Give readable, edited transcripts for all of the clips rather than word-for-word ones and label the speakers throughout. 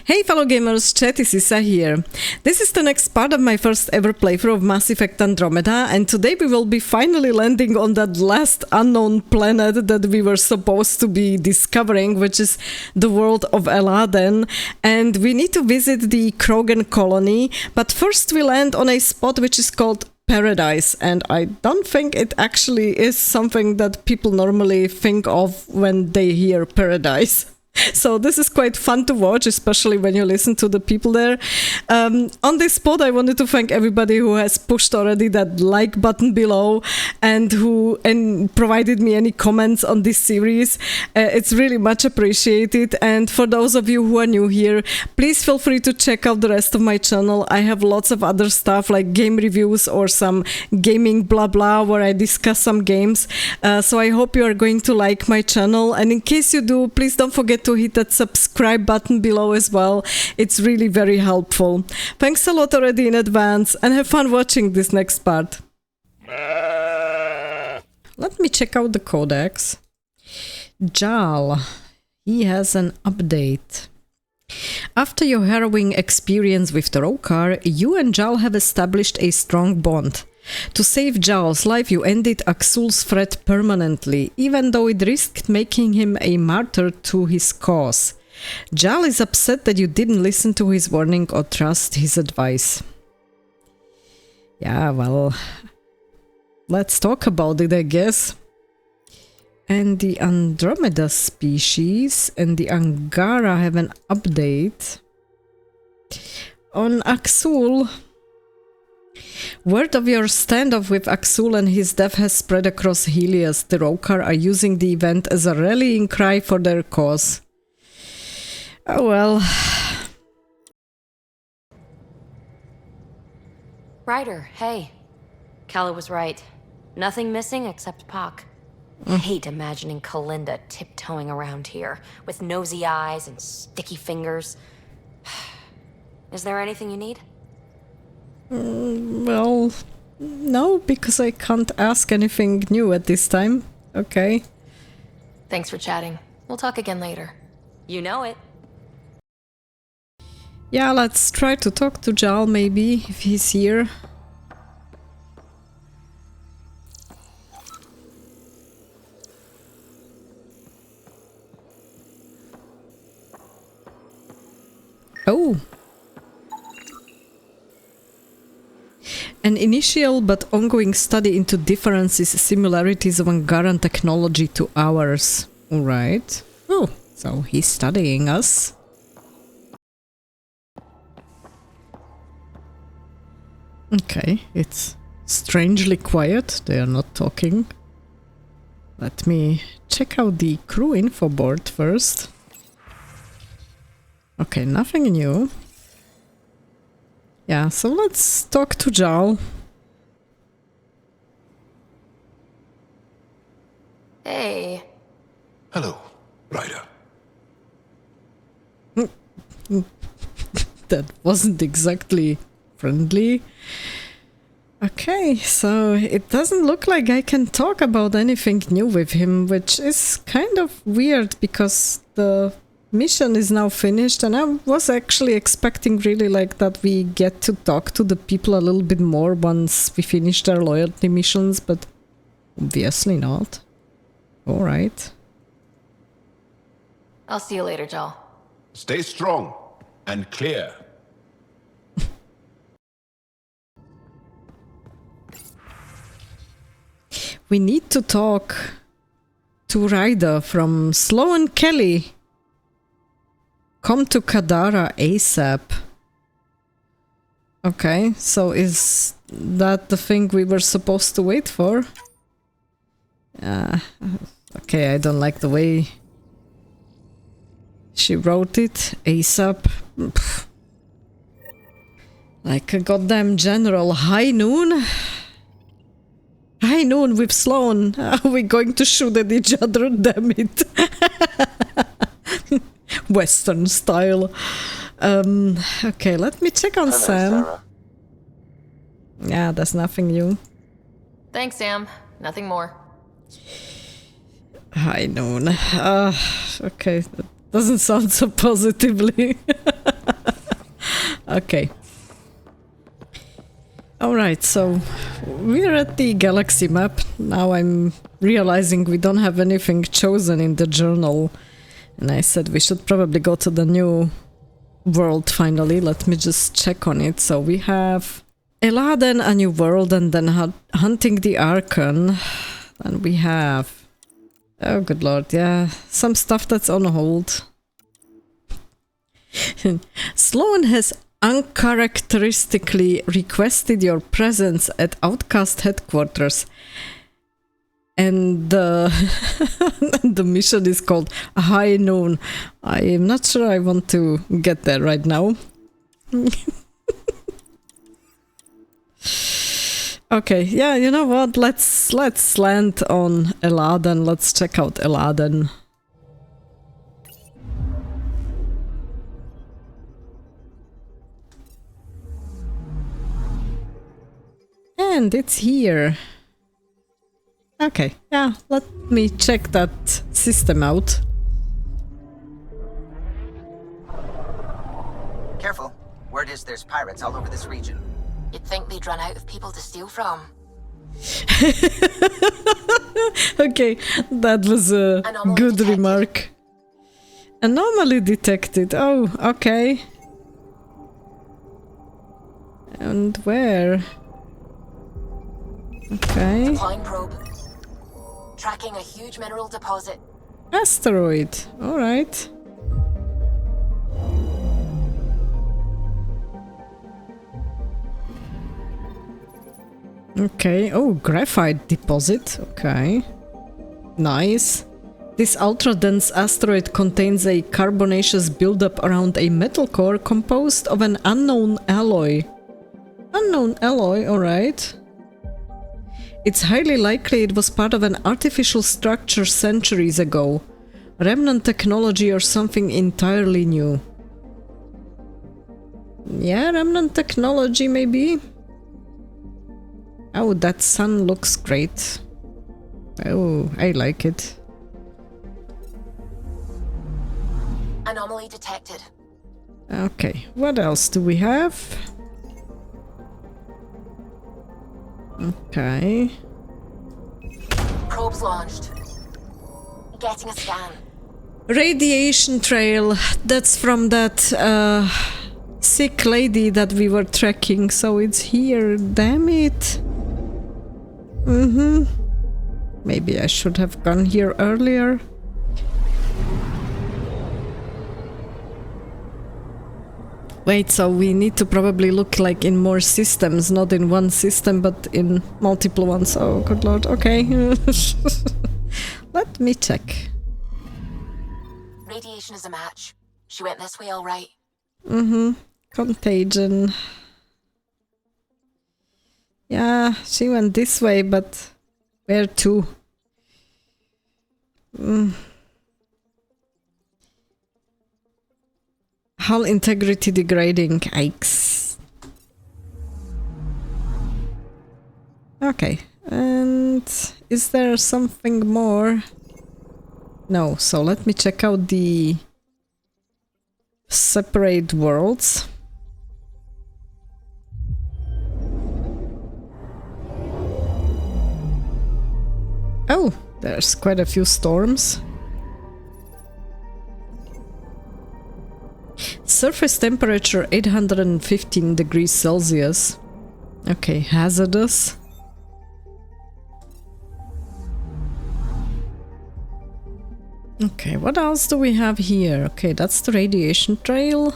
Speaker 1: Hey fellow gamers, Chatty, Sisa here. This is the next part of my first ever playthrough of Mass Effect Andromeda, and today we will be finally landing on that last unknown planet that we were supposed to be discovering, which is the world of Elaaden, and we need to visit the Krogan colony, but first we land on a spot which is called Paradise, and I don't think it actually is something that people normally think of when they hear Paradise. So this is quite fun to watch, especially when you listen to the people there. On this spot, I wanted to thank everybody who has pushed already that like button below and who provided me any comments on this series. It's really much appreciated. And for those of you who are new here, please feel free to check out the rest of my channel. I have lots of other stuff like game reviews or some gaming blah blah where I discuss some games. So I hope you are going to like my channel. And in case you do, please don't forget to hit that subscribe button below as well. It's really very helpful. Thanks a lot already in advance and have fun watching this next part. Let me check out the codex. Jaal. He has an update. After your harrowing experience with the Okeer, you and Jaal have established a strong bond. To save Jaal's life, you ended Axul's threat permanently, even though it risked making him a martyr to his cause. Jaal is upset that you didn't listen to his warning or trust his advice. Yeah, well, let's talk about it, I guess. And the Andromeda species and the Angara have an update. On Axul, word of your standoff with Axul and his death has spread across Helios. The Okeer are using the event as a rallying cry for their cause. Oh well.
Speaker 2: Ryder, hey. Kala was right. Nothing missing except Pock. I hate imagining Kalinda tiptoeing around here, with nosy eyes and sticky fingers. Is there anything you need?
Speaker 1: Well, no, because I can't ask anything new at this time. Okay.
Speaker 2: Thanks for chatting. We'll talk again later. You know it.
Speaker 1: Yeah, let's try to talk to Jaal maybe, if he's here. Oh. An initial but ongoing study into differences, similarities of Angaran technology to ours. Alright. Oh, so he's studying us. Okay, it's strangely quiet. They are not talking. Let me check out the crew info board first. Okay, nothing new. Yeah, so let's talk to Jaal.
Speaker 2: Hey.
Speaker 3: Hello, Ryder.
Speaker 1: That wasn't exactly friendly. Okay, so it doesn't look like I can talk about anything new with him, which is kind of weird because the mission is now finished and I was actually expecting really like that we get to talk to the people a little bit more once we finish their loyalty missions, but obviously not. Alright.
Speaker 2: I'll see you later, Jaal.
Speaker 3: Stay strong and clear.
Speaker 1: We need to talk to Ryder from Sloan Kelly. Come to Kadara ASAP. Okay, so is that the thing we were supposed to wait for? Okay, I don't like the way she wrote it. ASAP. Pff. Like a goddamn general. High noon? High noon with Sloan. Are we going to shoot at each other? Damn it. Western style. Okay, let me check on Sam.
Speaker 4: Sarah.
Speaker 1: Yeah, there's nothing new.
Speaker 2: Thanks, Sam. Nothing more.
Speaker 1: High noon. Okay, that doesn't sound so positively. Okay. Alright, so we're at the galaxy map. Now I'm realizing we don't have anything chosen in the journal. And I said we should probably go to the new world finally. Let me just check on it. So we have Elaaden, a new world, and then hunting the Archon. And we have... Oh, good lord, yeah. Some stuff that's on hold. Sloan has uncharacteristically requested your presence at Outcast headquarters. And the mission is called High Noon. I am not sure I want to get there right now. Okay, yeah, you know what? Let's land on Elaaden. Let's check out Elaaden. And it's here. Okay, yeah, let me check that system out.
Speaker 4: Careful. Word is there's pirates all over this region.
Speaker 2: You'd think they'd run out of people to steal from.
Speaker 1: Okay, that was a
Speaker 2: Anomaly
Speaker 1: good
Speaker 2: detected.
Speaker 1: remark. Anomaly detected. Oh, okay. And where? Okay.
Speaker 2: Deploying probe. Tracking a huge mineral deposit.
Speaker 1: Asteroid. Alright. Okay. Oh, graphite deposit. Okay. Nice. This ultra-dense asteroid contains a carbonaceous buildup around a metal core composed of an unknown alloy. Unknown alloy, alright. It's highly likely it was part of an artificial structure centuries ago. Remnant technology or something entirely new. Yeah, remnant technology maybe? Oh, that sun looks great. Oh, I like it.
Speaker 2: Anomaly detected.
Speaker 1: Okay, what else do we have? Okay.
Speaker 2: Probes launched. Getting a scan.
Speaker 1: Radiation trail. That's from that sick lady that we were tracking, so it's here. Damn it. Maybe I should have gone here earlier. Wait, so we need to probably look like in more systems, not in one system, but in multiple ones. Oh, good lord. Okay. Let me check.
Speaker 2: Radiation is a match. She went this way all right.
Speaker 1: Contagion. Yeah, she went this way, but where to? Hull integrity degrading. Yikes. Okay, and is there something more? No, so let me check out the separate worlds. Oh, there's quite a few storms. Surface temperature 815 degrees Celsius. Okay, hazardous. Okay, what else do we have here? Okay, that's the radiation trail.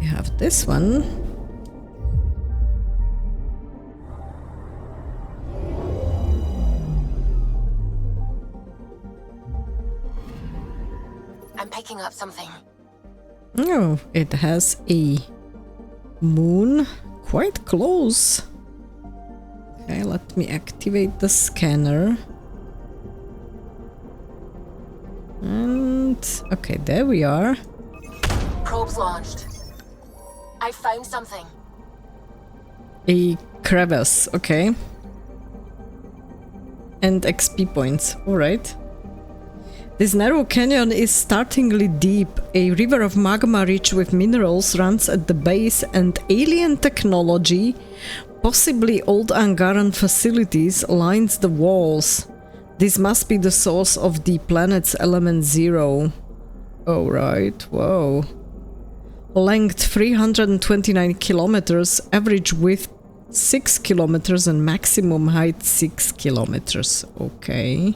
Speaker 1: We have this one.
Speaker 2: I'm picking up something.
Speaker 1: Oh, it has a moon quite close. Okay, let me activate the scanner. And okay, there we are.
Speaker 2: Probes launched. I found something.
Speaker 1: A crevice, okay. And XP points, alright. This narrow canyon is startlingly deep. A river of magma rich with minerals runs at the base, and alien technology, possibly old Angaran facilities, lines the walls. This must be the source of the planet's element 0. Oh right, whoa. Length 329 kilometers, average width 6 kilometers and maximum height 6 kilometers. Okay.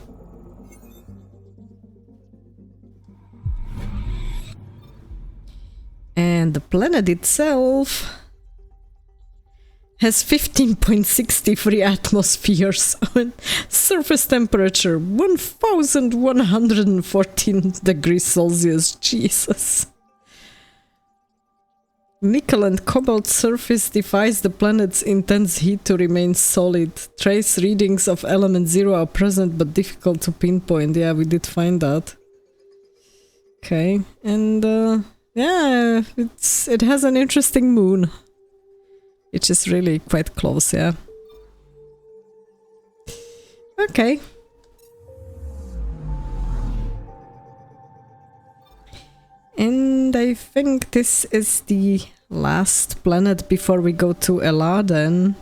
Speaker 1: And the planet itself has 15.63 atmospheres and surface temperature 1114 degrees Celsius. Jesus. Nickel and cobalt surface defies the planet's intense heat to remain solid. Trace readings of element 0 are present but difficult to pinpoint. Yeah, we did find that. Okay, and yeah, it has an interesting moon. Which is really quite close, yeah. Okay. And I think this is the last planet before we go to Elaaden.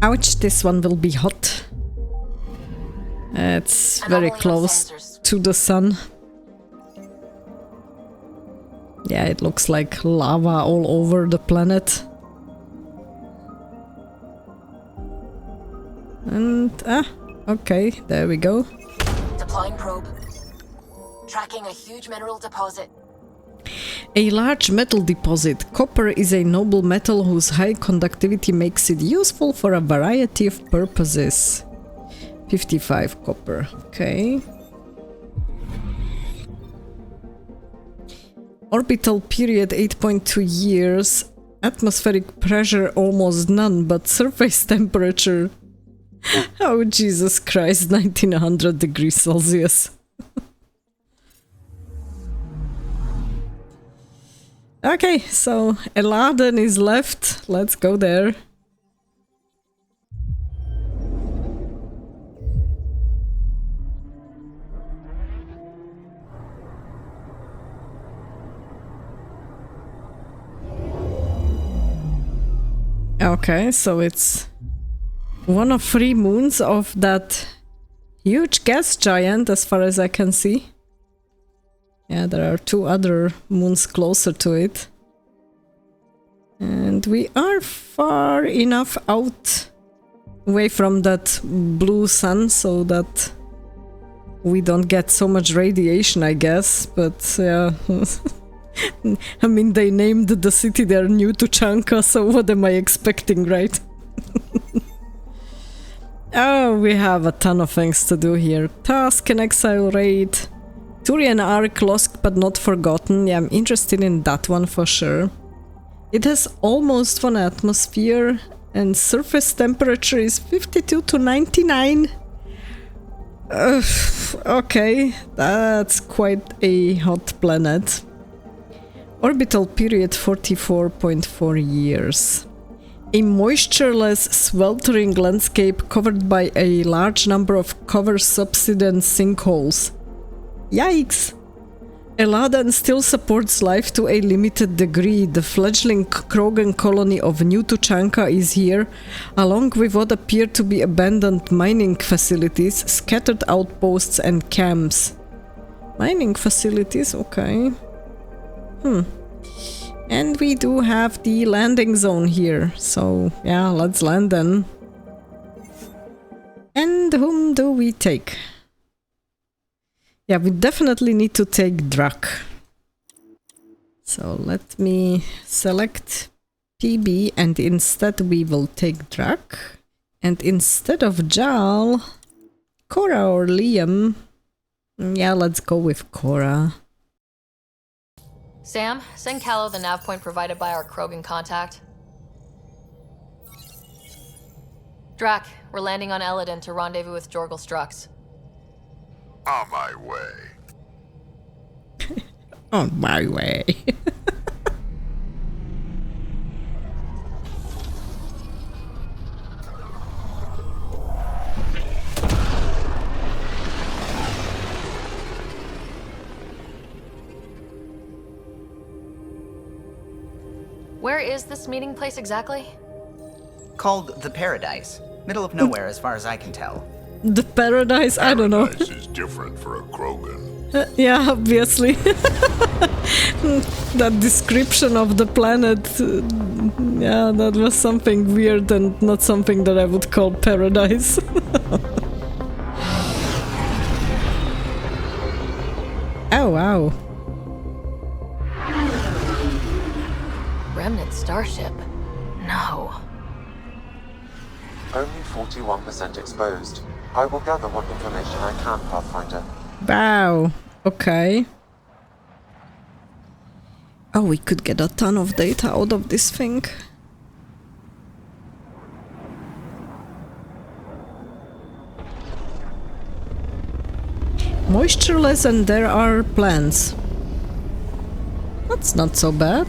Speaker 1: Ouch, this one will be hot. It's very close to the sun. Yeah, it looks like lava all over the planet. And, okay, there we go.
Speaker 5: Deploying probe. Tracking a huge mineral deposit.
Speaker 1: A large metal deposit. Copper is a noble metal whose high conductivity makes it useful for a variety of purposes. 55 copper, okay. Orbital period 8.2 years. Atmospheric pressure almost none, but surface temperature... Oh, Jesus Christ, 1900 degrees Celsius. Okay, so Elaaden is left. Let's go there. Okay, so it's one of 3 moons of that huge gas giant, as far as I can see. Yeah, there are 2 other moons closer to it. And we are far enough out away from that blue sun so that we don't get so much radiation, I guess. But yeah, I mean, they named the city there New Tuchanka, so what am I expecting, right? Oh, we have a ton of things to do here. Task and Exile raid. Turian Ark lost but not forgotten. Yeah, I'm interested in that one for sure. It has almost 1 atmosphere and surface temperature is 52 to 99. Okay, that's quite a hot planet. Orbital period 44.4 years. A moistureless, sweltering landscape covered by a large number of cover subsidence sinkholes. Yikes! Elaaden still supports life to a limited degree. The fledgling Krogan colony of New Tuchanka is here, along with what appear to be abandoned mining facilities, scattered outposts and camps. Mining facilities, okay. And we do have the landing zone here, so yeah, let's land then. And whom do we take? Yeah, we definitely need to take Drak. So let me select Peebee and instead we will take Drak. And instead of Jaal, Cora or Liam. Yeah, let's go with Cora.
Speaker 2: Sam, send Callow the nav point provided by our Krogan contact. Drak, we're landing on Elaaden to rendezvous with Jorgal Strux.
Speaker 3: On my way.
Speaker 1: On my way.
Speaker 2: Where is this meeting place exactly?
Speaker 4: Called the Paradise. Middle of nowhere as far as I can tell.
Speaker 1: The paradise? I don't know.
Speaker 3: Paradise is different for a Krogan.
Speaker 1: Yeah, obviously. That description of the planet, yeah, that was something weird and not something that I would call paradise. Oh, wow.
Speaker 2: Remnant starship? No.
Speaker 6: Only 41% exposed. I will gather what information I can, Pathfinder.
Speaker 1: Wow. Okay. Oh, we could get a ton of data out of this thing. Moistureless and there are plants. That's not so bad.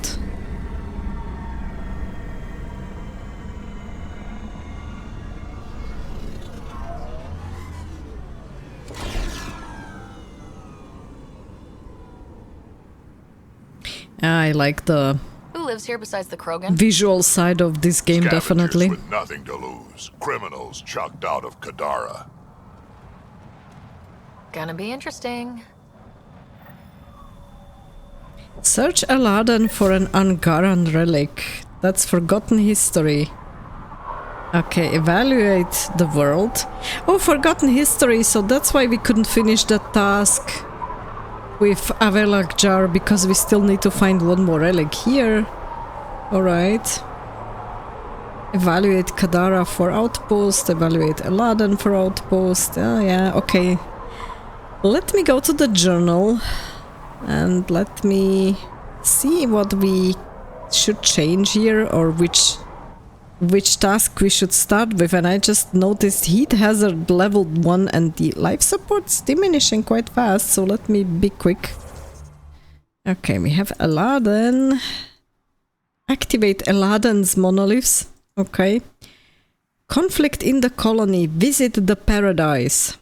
Speaker 1: I like the
Speaker 2: Who lives here besides the Krogan?
Speaker 1: visual side of this game,
Speaker 3: Scavengers
Speaker 1: definitely.
Speaker 3: with nothing to lose. Criminals chucked out of Kadara.
Speaker 2: Gonna be interesting.
Speaker 1: Search Elaaden for an Angaran relic. That's forgotten history. Okay, evaluate the world. Oh, forgotten history, so that's why we couldn't finish that task with Avelak Jar, because we still need to find one more relic here. Alright. Evaluate Kadara for outpost, evaluate Elaaden for outpost. Oh yeah, okay. Let me go to the journal and let me see what we should change here, or which task we should start with. And I just noticed heat hazard level 1 and the life support's diminishing quite fast, so let me be quick. Okay, we have Elaaden. Activate Elaaden's monoliths. Okay. Conflict in the colony. Visit the paradise.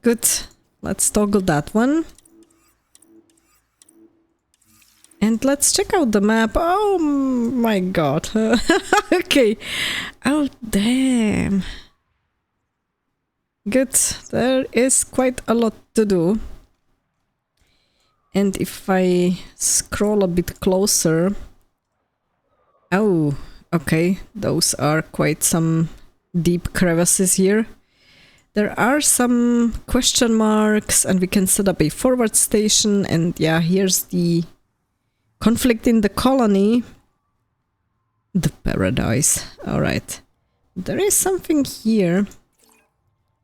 Speaker 1: Good. Let's toggle that one. And let's check out the map. Oh my god. Okay. Oh, damn. Good. There is quite a lot to do. And if I scroll a bit closer... Oh, okay. Those are quite some deep crevices here. There are some question marks, and we can set up a forward station. And yeah, here's the conflict in the colony. The paradise. Alright. There is something here.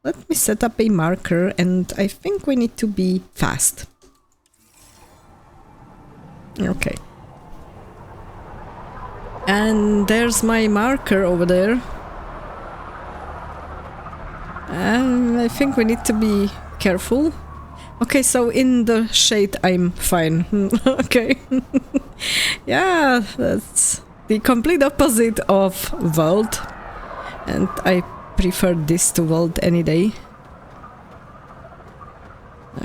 Speaker 1: Let me set up a marker, and I think we need to be fast. Okay. And there's my marker over there. I think we need to be careful. Okay, so in the shade I'm fine. Okay. Yeah, that's the complete opposite of world. And I prefer this to world any day.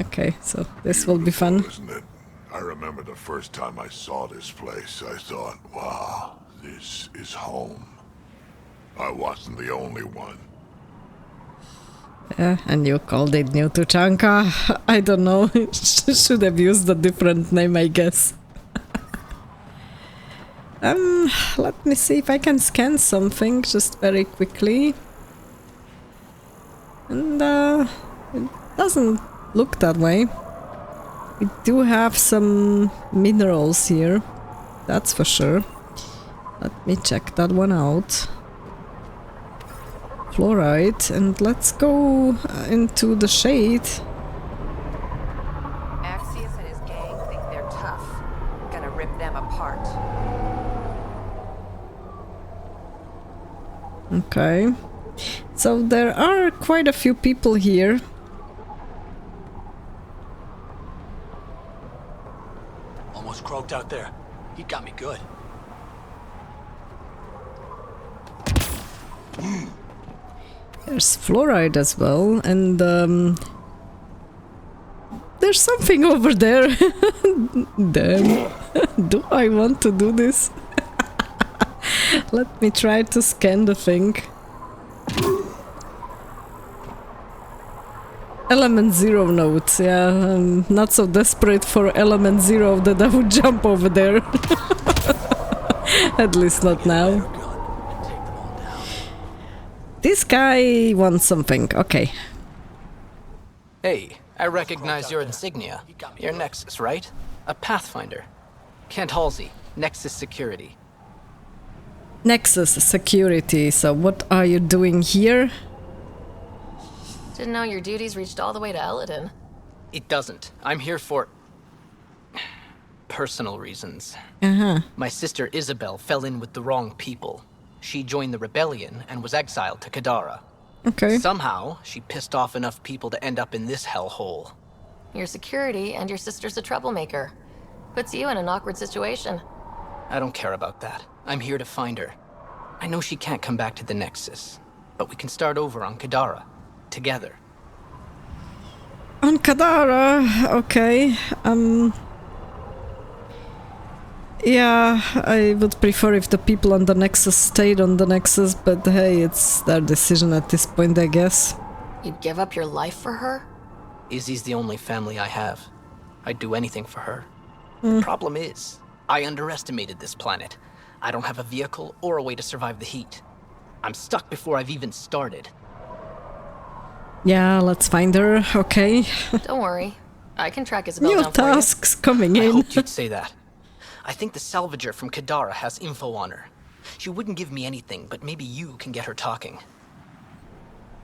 Speaker 1: Okay, so this will be fun.
Speaker 3: Isn't it? I remember the first time I saw this place, I thought, wow, this is home. I wasn't the only one.
Speaker 1: Yeah, and you called it New Tuchanka. I don't know. Should have used a different name, I guess. Let me see if I can scan something just very quickly. And it doesn't look that way. We do have some minerals here, that's for sure. Let me check that one out. Fluorite, and let's go into the shade.
Speaker 7: Axios and his gang think they're tough. Gonna rip them apart.
Speaker 1: Okay. So there are quite a few people here.
Speaker 8: Almost croaked out there. He got me good.
Speaker 1: There's fluoride as well, and there's something over there. Damn. Do I want to do this? Let me try to scan the thing. Element 0 notes, yeah, I'm not so desperate for element 0 that I would jump over there. At least not now. This guy wants something, okay.
Speaker 9: Hey, I recognize your insignia. Your Nexus, right? A Pathfinder. Kent Halsey, Nexus Security.
Speaker 1: Nexus Security, so what are you doing here?
Speaker 2: Didn't know your duties reached all the way to Elaaden.
Speaker 9: It doesn't. I'm here for... personal reasons. My sister Isabel fell in with the wrong people. She joined the rebellion and was exiled to Kadara.
Speaker 1: Okay.
Speaker 9: Somehow, she pissed off enough people to end up in this hellhole.
Speaker 2: Your security and your sister's a troublemaker. Puts you in an awkward situation.
Speaker 9: I don't care about that. I'm here to find her. I know she can't come back to the Nexus, but we can start over on Kadara. Together.
Speaker 1: On Kadara, okay. Yeah, I would prefer if the people on the Nexus stayed on the Nexus, but hey, it's their decision at this point, I guess.
Speaker 2: You'd give up your life for her?
Speaker 9: Izzy's the only family I have. I'd do anything for her. The problem is, I underestimated this planet. I don't have a vehicle or a way to survive the heat. I'm stuck before I've even started.
Speaker 1: Yeah, let's find her, okay.
Speaker 2: Don't worry. I can track Isabel
Speaker 1: New
Speaker 2: down for you.
Speaker 1: tasks coming
Speaker 9: I
Speaker 1: in.
Speaker 9: hoped you'd say that. I think the salvager from Kadara has info on her. She wouldn't give me anything, but maybe you can get her talking.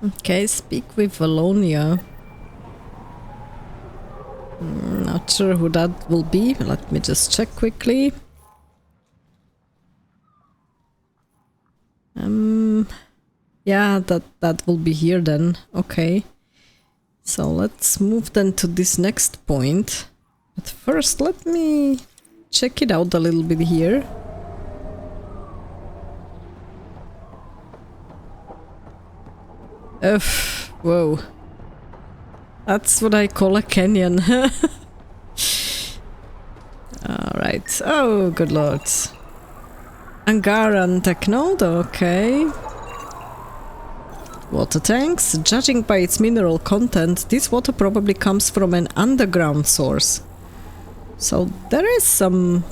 Speaker 1: Okay, speak with Valonia. Not sure who that will be. Let me just check quickly. Yeah, that will be here then. Okay. So let's move then to this next point. But first, let me check it out a little bit here. Whoa. That's what I call a canyon. Alright. Oh, good lord. Angaran Technode, okay. Water tanks. Judging by its mineral content, this water probably comes from an underground source. So there is some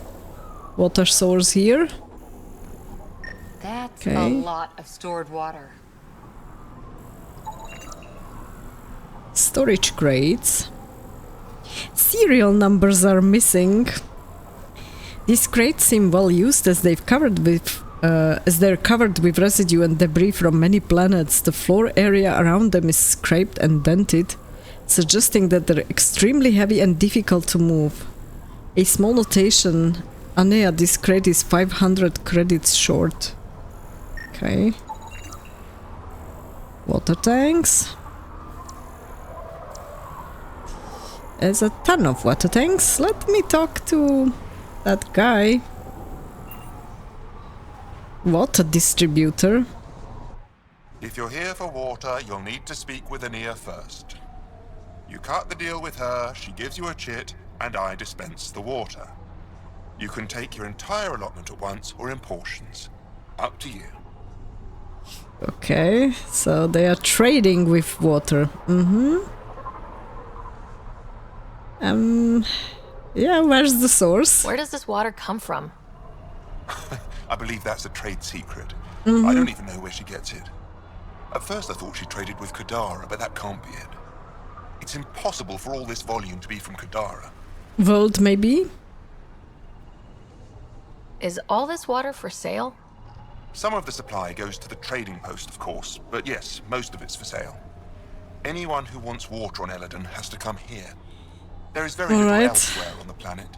Speaker 1: water source here.
Speaker 7: That's
Speaker 1: Okay.
Speaker 7: a lot of stored water.
Speaker 1: Storage crates. Serial numbers are missing. These crates seem well used as they're covered with residue and debris from many planets. The floor area around them is scraped and dented, suggesting that they're extremely heavy and difficult to move. A small notation: Anea, this crate is 500 credits short. Okay. Water tanks. There's a ton of water tanks. Let me talk to that guy. Water distributor.
Speaker 10: If you're here for water, you'll need to speak with Anea first. You cut the deal with her, she gives you a chit, and I dispense the water. You can take your entire allotment at once or in portions. Up to you.
Speaker 1: Okay, so they are trading with water. Yeah, where's the source?
Speaker 2: Where does this water come from?
Speaker 10: I believe that's a trade secret. I don't even know where she gets it. At first I thought she traded with Kadara, but that can't be it. It's impossible for all this volume to be from Kadara.
Speaker 1: World, maybe?
Speaker 2: Is all this water for sale?
Speaker 10: Some of the supply goes to the trading post, of course, but yes, most of it's for sale. Anyone who wants water on Elaaden has to come here. There is very little elsewhere on the planet.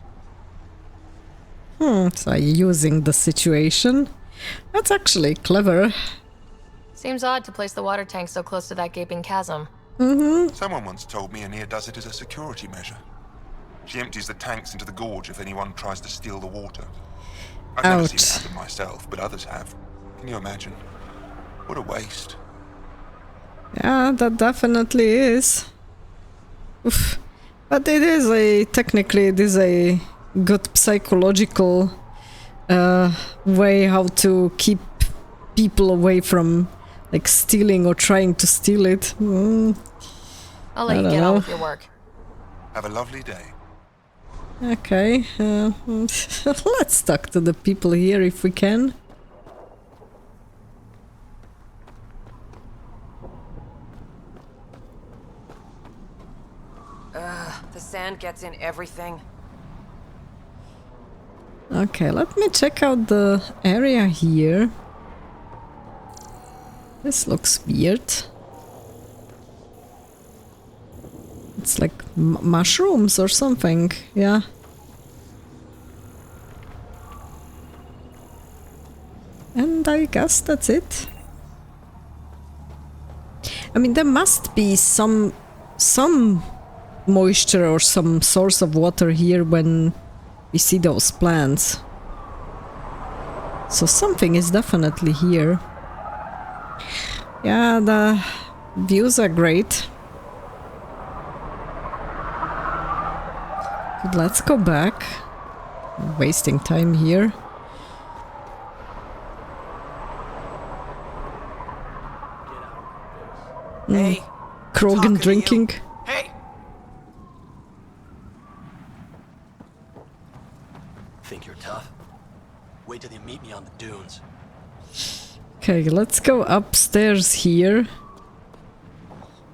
Speaker 1: So using the situation. That's actually clever.
Speaker 2: Seems odd to place the water tank so close to that gaping chasm.
Speaker 10: Someone once told me Anea does it as a security measure. She empties the tanks into the gorge if anyone tries to steal the water. I've never seen it happen myself, but others have. Can you imagine? What a waste.
Speaker 1: Yeah, that definitely is. Oof. But it is technically it is a good psychological way how to keep people away from like stealing or trying to steal it.
Speaker 2: I'll let you get on with your work.
Speaker 10: Have a lovely day.
Speaker 1: Okay, let's talk to the people here if we can.
Speaker 7: The sand gets in everything.
Speaker 1: Okay, let me check out the area here. This looks weird. It's like mushrooms or something, yeah. And I guess that's it. I mean, there must be some moisture or some source of water here when we see those plants. So something is definitely here. Yeah, the views are great. But let's go back. I'm wasting time here.
Speaker 8: Hey,
Speaker 1: Krogan drinking.
Speaker 8: Hey! Think you're tough? Wait till you meet me on the dunes.
Speaker 1: Okay, let's go upstairs here.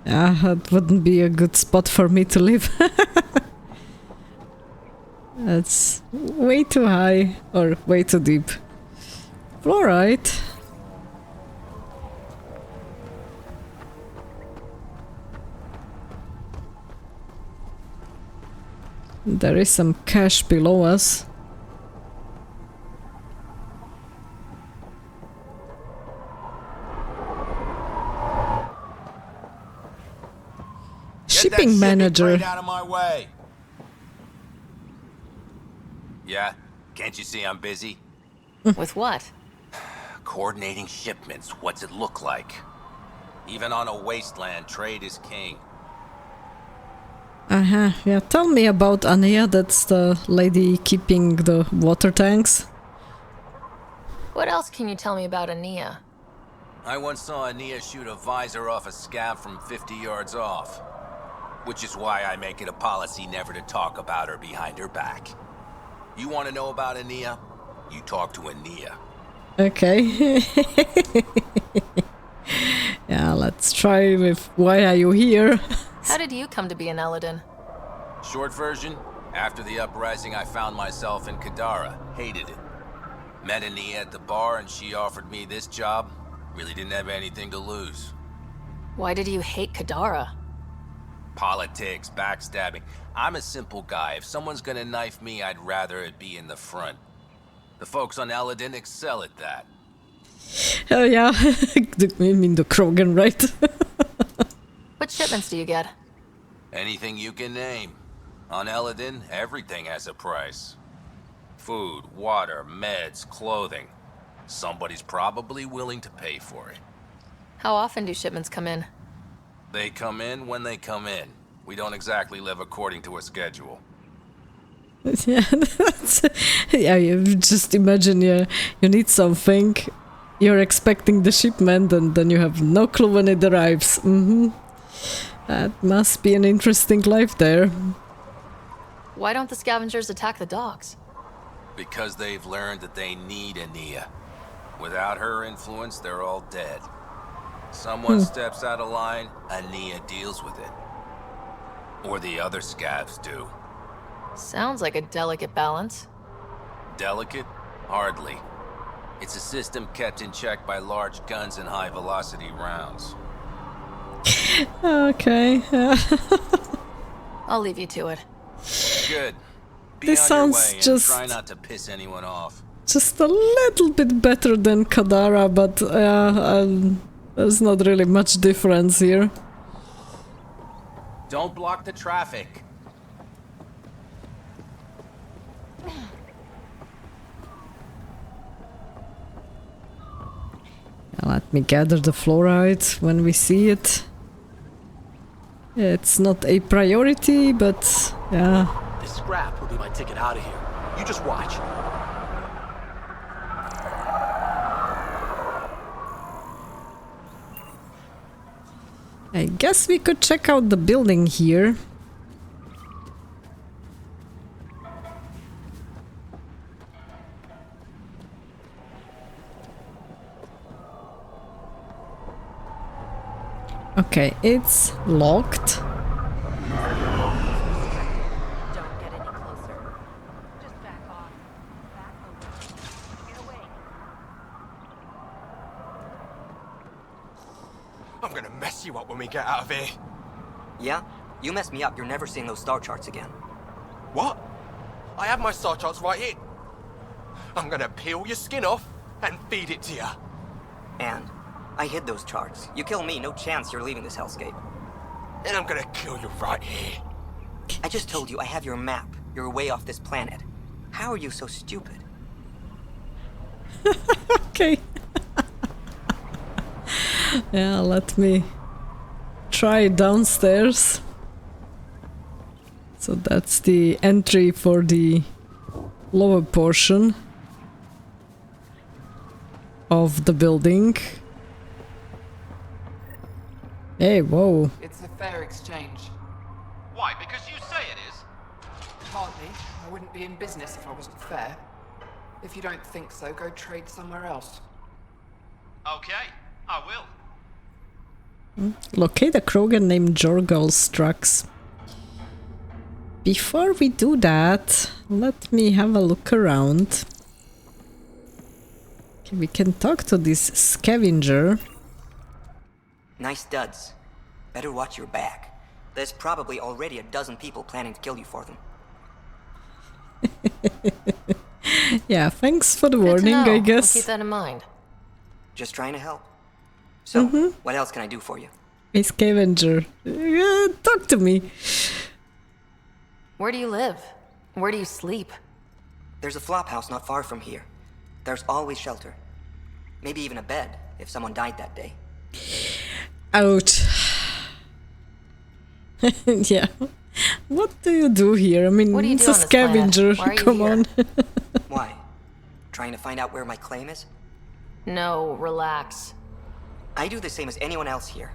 Speaker 1: Ah, that wouldn't be a good spot for me to live. That's way too high or way too deep. Alright. There is some cash below us. Shipping manager.
Speaker 11: Right out of my way. Yeah? Can't you see I'm busy?
Speaker 2: With what?
Speaker 11: Coordinating shipments. What's it look like? Even on a wasteland, trade is king.
Speaker 1: Yeah, tell me about Ania, that's the lady keeping the water tanks.
Speaker 2: What else can you tell me about Ania?
Speaker 11: I once saw Ania shoot a visor off a scav from 50 yards off. Which is why I make it a policy never to talk about her behind her back. You want to know about Ania? You talk to Ania.
Speaker 1: Okay. Yeah, let's try with why are you here?
Speaker 2: How did you come to be an Elaaden?
Speaker 11: Short version, after the uprising I found myself in Kadara. Hated it. Met Ania at the bar and she offered me this job. Really didn't have anything to lose.
Speaker 2: Why did you hate Kadara?
Speaker 11: Politics, backstabbing. I'm a simple guy. If someone's gonna knife me, I'd rather it be in the front. The folks on Elaaden excel at that.
Speaker 1: Oh yeah, I mean the Krogan, right?
Speaker 2: What shipments do you get?
Speaker 11: Anything you can name. On Elaaden, everything has a price. Food, water, meds, clothing. Somebody's probably willing to pay for it.
Speaker 2: How often do shipments come in?
Speaker 11: They come in when they come in. We don't exactly live according to a schedule.
Speaker 1: Yeah, yeah, you just imagine you need something, you're expecting the shipment and then you have no clue when it arrives. That must be an interesting life there.
Speaker 2: Why don't the scavengers attack the dogs?
Speaker 11: Because they've learned that they need Ania. Without her influence, they're all dead. Someone steps out of line, Ania deals with it. Or the other scavs do.
Speaker 2: Sounds like a delicate balance.
Speaker 11: Delicate? Hardly. It's a system kept in check by large guns and high-velocity rounds.
Speaker 1: Okay.
Speaker 2: I'll leave you to it.
Speaker 11: Good. Be
Speaker 1: This
Speaker 11: on your
Speaker 1: sounds
Speaker 11: way
Speaker 1: just...
Speaker 11: and try not to piss anyone off.
Speaker 1: just a little bit better than Kadara, but there's not really much difference here.
Speaker 11: Don't block the traffic.
Speaker 1: Let me gather the fluoride when we see it. It's not a priority, but yeah.
Speaker 8: This scrap will be my ticket out of here. You just watch.
Speaker 1: I guess we could check out the building here. Okay, it's locked.
Speaker 7: Don't get any closer. Just back off. Back over. Get away.
Speaker 8: I'm gonna mess you up when we get out of here.
Speaker 12: Yeah? You mess me up, you're never seeing those star charts again.
Speaker 8: What? I have my star charts right here. I'm gonna peel your skin off and feed it to you.
Speaker 12: And I hid those charts. You kill me, no chance you're leaving this hellscape.
Speaker 8: And I'm gonna kill you right here.
Speaker 12: I just told you I have your map. You're way off this planet. How are you so stupid?
Speaker 1: Okay. Yeah, let me try downstairs. So that's the entry for the lower portion of the building. Hey, whoa.
Speaker 13: It's a fair exchange.
Speaker 14: Why? Because you say it is?
Speaker 13: Hardly. I wouldn't be in business if I wasn't fair. If you don't think so, go trade somewhere else.
Speaker 14: Okay, I will.
Speaker 1: Locate a Krogan named Jorgal's trucks. Before we do that, let me have a look around. Okay, we can talk to this scavenger.
Speaker 12: Nice duds. Better watch your back. There's probably already a dozen people planning to kill you for them.
Speaker 1: Yeah, thanks for the warning, I guess.
Speaker 2: I'll keep that in mind.
Speaker 12: Just trying to help. So, what else can I do for you?
Speaker 1: A scavenger. Talk to me.
Speaker 2: Where do you live? Where do you sleep?
Speaker 12: There's a Flophouse not far from here. There's always shelter. Maybe even a bed, if someone died that day.
Speaker 1: Ouch. Yeah. What do you do here? I mean,
Speaker 2: What do you
Speaker 1: it's
Speaker 2: do
Speaker 1: a
Speaker 2: on this
Speaker 1: scavenger.
Speaker 2: planet? Why are you
Speaker 1: Come
Speaker 2: here?
Speaker 1: on.
Speaker 12: Why? Trying to find out where my claim is?
Speaker 2: No, relax.
Speaker 12: I do the same as anyone else here.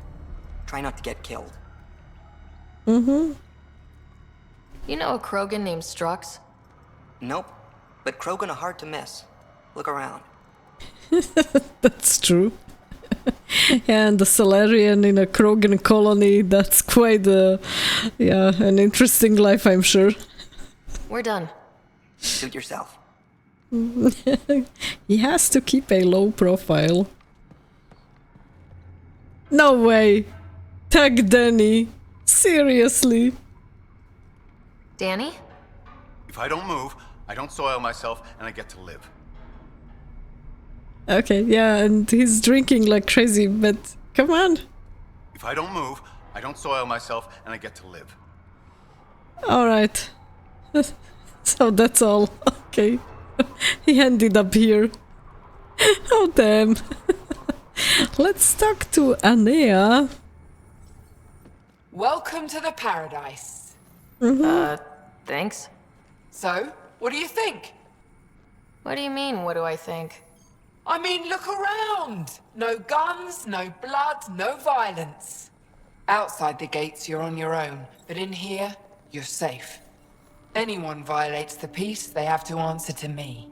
Speaker 12: Try not to get killed.
Speaker 1: Mm-hmm.
Speaker 2: You know a Krogan named Strux?
Speaker 12: Nope. But Krogan are hard to miss. Look around.
Speaker 1: That's true. And the Solarian in a Krogan colony, that's quite an interesting life, I'm sure.
Speaker 2: We're done.
Speaker 12: Suit yourself.
Speaker 1: He has to keep a low profile. No way! Tag Danny! Seriously?
Speaker 2: Danny?
Speaker 14: If I don't move, I don't soil myself and I get to live.
Speaker 1: Okay, yeah, and he's drinking like crazy, but come on.
Speaker 14: If I don't move, I don't soil myself and I get to live.
Speaker 1: Alright. So that's all. Okay. He ended up here. Oh damn. Let's talk to Anea.
Speaker 13: Welcome to the paradise.
Speaker 2: Thanks.
Speaker 13: So, what do you think?
Speaker 2: What do you mean, what do I think?
Speaker 13: I mean, look around! No guns, no blood, no violence. Outside the gates, you're on your own, but in here, you're safe. Anyone violates the peace, they have to answer to me.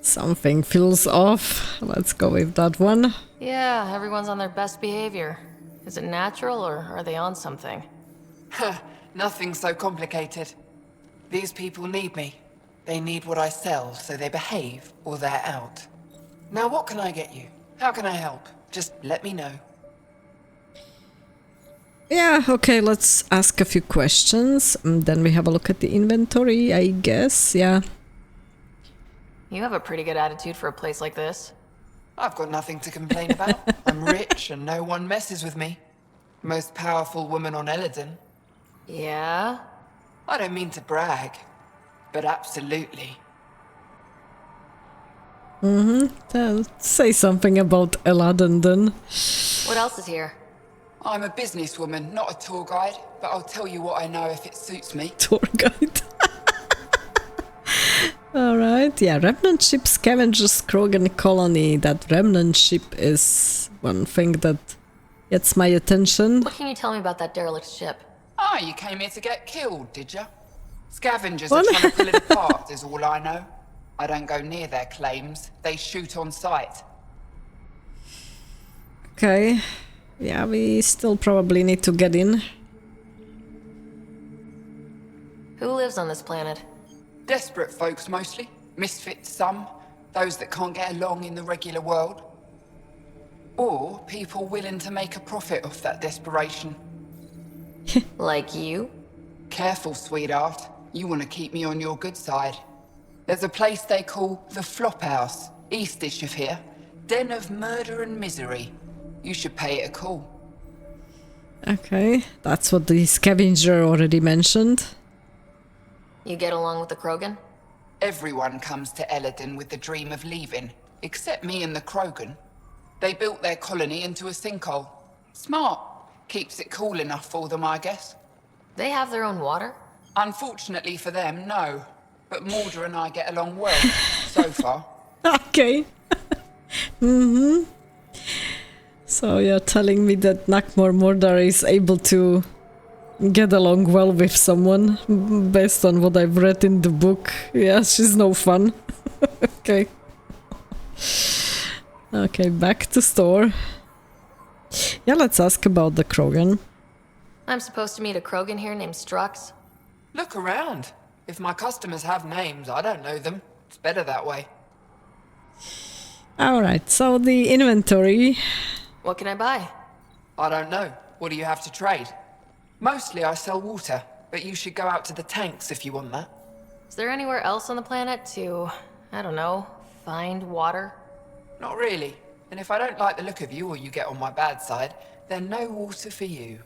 Speaker 1: Something feels off. Let's go with that one.
Speaker 2: Yeah, everyone's on their best behavior. Is it natural or are they on something?
Speaker 13: Nothing so complicated. These people need me. They need what I sell, so they behave or they're out. Now what can I get you? How can I help? Just let me know.
Speaker 1: Yeah, okay, let's ask a few questions. Then we have a look at the inventory, I guess, yeah.
Speaker 2: You have a pretty good attitude for a place like this.
Speaker 13: I've got nothing to complain about. I'm rich and no one messes with me. Most powerful woman on Elaaden.
Speaker 2: Yeah?
Speaker 13: I don't mean to brag, but absolutely.
Speaker 1: Say something about Elaaden then.
Speaker 2: What else is here?
Speaker 13: I'm a businesswoman, not a tour guide, but I'll tell you what I know if it suits me.
Speaker 1: Tour guide. Alright, yeah, remnant ship scavengers Krogan colony. That remnant ship is one thing that gets my attention.
Speaker 2: What can you tell me about that derelict ship?
Speaker 13: Ah, you came here to get killed, did ya? Scavengers are trying to pull it apart, is all I know. I don't go near their claims. They shoot on sight.
Speaker 1: Okay. Yeah, we still probably need to get in.
Speaker 2: Who lives on this planet?
Speaker 13: Desperate folks, mostly. Misfits, some. Those that can't get along in the regular world. Or people willing to make a profit off that desperation.
Speaker 2: Like you?
Speaker 13: Careful, sweetheart. You want to keep me on your good side. There's a place they call the Flophouse, eastish of here. Den of murder and misery. You should pay it a call.
Speaker 1: Okay, that's what the scavenger already mentioned.
Speaker 2: You get along with the Krogan?
Speaker 13: Everyone comes to Elaaden with the dream of leaving, except me and the Krogan. They built their colony into a sinkhole. Smart. Keeps it cool enough for them, I guess.
Speaker 2: They have their own water?
Speaker 13: Unfortunately for them, no. But Mordor and I get along well, so far.
Speaker 1: Okay. So you're telling me that Nakmor Mordor is able to get along well with someone, based on what I've read in the book. Yeah, she's no fun. Okay. Okay, back to store. Yeah, let's ask about the Krogan.
Speaker 2: I'm supposed to meet a Krogan here named Strux.
Speaker 13: Look around. If my customers have names, I don't know them. It's better that way.
Speaker 1: Alright, so the inventory.
Speaker 2: What can I buy?
Speaker 13: I don't know. What do you have to trade? Mostly I sell water, but you should go out to the tanks if you want that.
Speaker 2: Is there anywhere else on the planet to, I don't know, find water?
Speaker 13: Not really. And if I don't like the look of you or you get on my bad side, then no water for you.